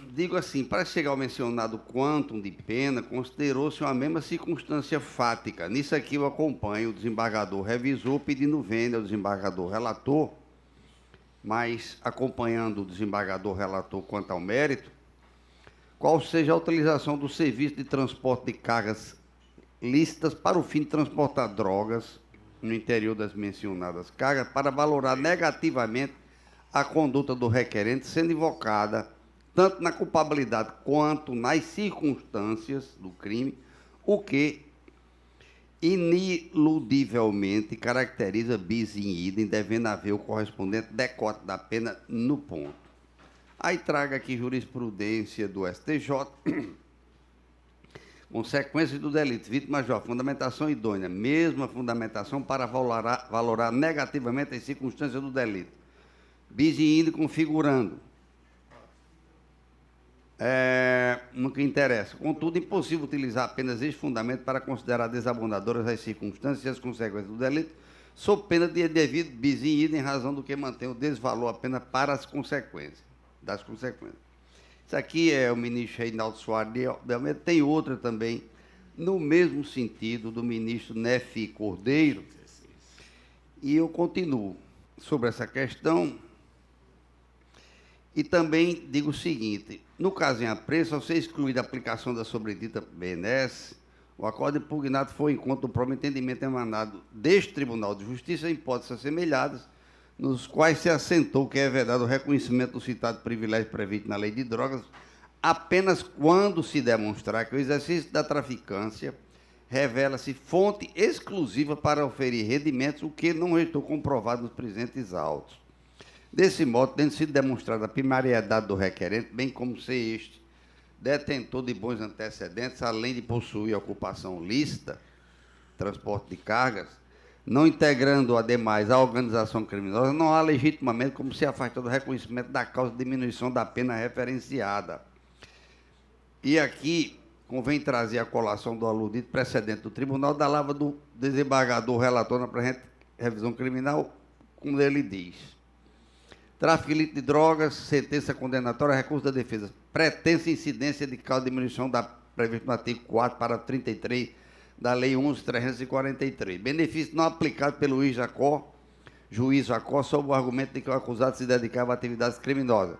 Digo assim, para chegar ao mencionado quantum de pena, considerou-se uma mesma circunstância fática. Nisso aqui eu acompanho o desembargador revisor pedindo vênia ao desembargador relator, mas acompanhando o desembargador relator quanto ao mérito, qual seja a utilização do serviço de transporte de cargas lícitas para o fim de transportar drogas no interior das mencionadas cargas, para valorar negativamente a conduta do requerente, sendo invocada tanto na culpabilidade quanto nas circunstâncias do crime, o que ineludivelmente caracteriza bis in idem, devendo haver o correspondente decote da pena no ponto. Aí traga aqui jurisprudência do STJ, consequências do delito, vítima major, fundamentação idônea, mesma fundamentação para valorar negativamente as circunstâncias do delito. Bis in idem configurando. No que interessa. Contudo, impossível utilizar apenas este fundamento para considerar desabonadoras as circunstâncias e as consequências do delito, sob pena de devido bis in idem, em razão do que mantém o desvalor apenas para as consequências, das consequências. Isso aqui é o ministro Reinaldo Soares de Almeida, tem outra também, no mesmo sentido, do ministro Nefi Cordeiro, e eu continuo sobre essa questão. E também digo o seguinte, no caso em apreço, ao ser excluída a aplicação da sobredita BNS, o acórdão impugnado foi em conta do próprio entendimento emanado deste Tribunal de Justiça em hipóteses assemelhadas, nos quais se assentou que é verdade o reconhecimento do citado privilégio previsto na Lei de Drogas, apenas quando se demonstrar que o exercício da traficância revela-se fonte exclusiva para oferir rendimentos, o que não restou comprovado nos presentes autos. Desse modo, tendo sido demonstrada a primariedade do requerente, bem como ser este detentor de bons antecedentes, além de possuir ocupação lícita, transporte de cargas, não integrando, ademais, a organização criminosa, não há legitimamente como se afastar do reconhecimento da causa de diminuição da pena referenciada. E aqui convém trazer a colação do aludido precedente do tribunal da lava do desembargador relator na presente revisão criminal, como ele diz. Tráfico ilícito de drogas, sentença condenatória, recurso da defesa. Pretensa incidência de causa de diminuição da prevista no artigo 4, parágrafo 33 da Lei 11.343. Benefício não aplicado pelo juiz Jacó, sob o argumento de que o acusado se dedicava a atividades criminosas.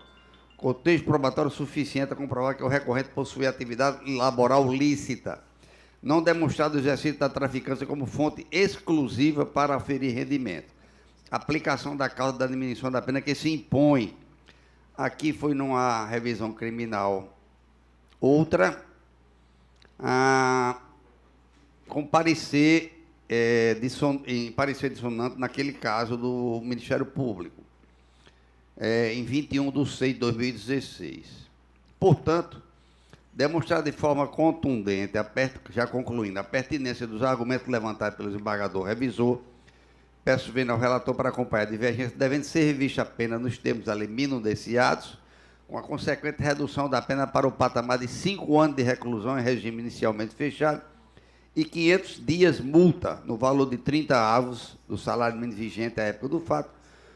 Contexto probatório suficiente a comprovar que o recorrente possui atividade laboral lícita, não demonstrado o exercício da traficância como fonte exclusiva para aferir rendimento. Aplicação da causa da diminuição da pena que se impõe. Aqui foi numa revisão criminal. Outra, com parecer, em parecer dissonante naquele caso do Ministério Público, em 21/6/2016. Portanto, demonstrar de forma contundente, já concluindo, a pertinência dos argumentos levantados pelo desembargador revisor, peço vendo ao relator para acompanhar a divergência, devendo ser revista a pena nos termos ali minuciados, com a consequente redução da pena para o patamar de 5 anos de reclusão em regime inicialmente fechado e 500 dias multa no valor de 30 avos do salário mínimo vigente à época do fato,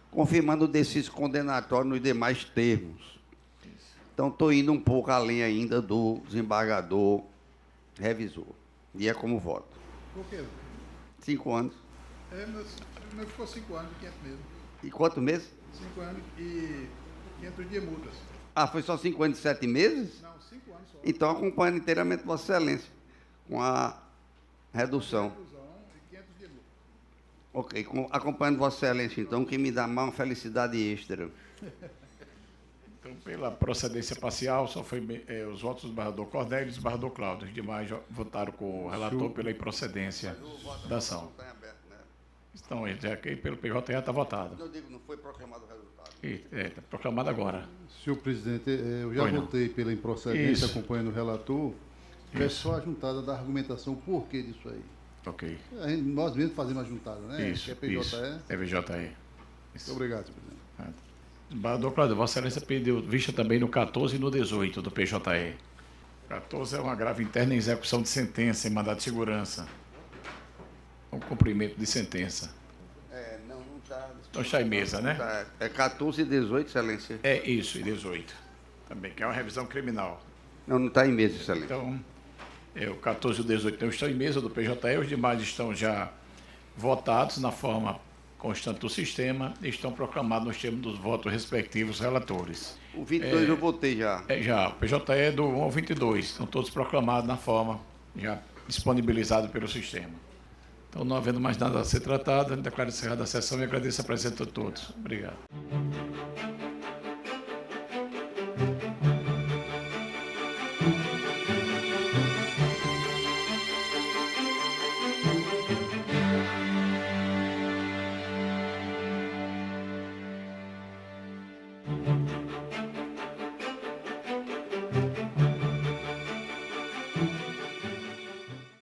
confirmando o desício condenatório nos demais termos. Então, estou indo um pouco além ainda do desembargador revisor. E é como voto. Por quê? 5 anos. Mas ficou 5 anos e 500 meses. E quantos meses? 5 anos e 500 dias multas. Foi só 5 anos e 7 meses? Não, 5 anos só. Então, acompanho inteiramente Vossa Excelência, com a redução. Ok, acompanhando Vossa Excelência, então, que me dá uma felicidade extra. Então, pela procedência parcial, só foi os votos do desembargador Cordélio e do desembargador Cláudio. Os demais votaram com o relator pela improcedência da ação. Então, já que pelo PJ já está votado. Eu digo, não foi proclamado o resultado. Está proclamado agora. Senhor presidente, eu já votei pela improcedência, acompanhando o relator. É só a juntada da argumentação, o porquê disso aí. Ok. Nós mesmos fazemos a juntada, né? Isso, que é PJE. isso. É PJE. Muito obrigado, senhor presidente. Desembargador Cláudio, Vossa Excelência pediu vista também no 14 e no 18 do PJE. 14 é um agravo interno em execução de sentença em mandado de segurança. Um cumprimento de sentença. Não está. Não está em mesa, né? É 14 e 18, Excelência. É isso, e 18. Também, que é uma revisão criminal. Não está em mesa, Excelência. Então, o 14 e o 18 não estão em mesa do PJE, os demais estão já votados na forma constante do sistema e estão proclamados nos termos dos votos respectivos relatores. O 22 eu votei já. Já, o PJE é do 1 ao 22, estão todos proclamados na forma já disponibilizada pelo sistema. Então, não havendo mais nada a ser tratado, eu declaro encerrada a sessão e agradeço a presença de todos. Obrigado.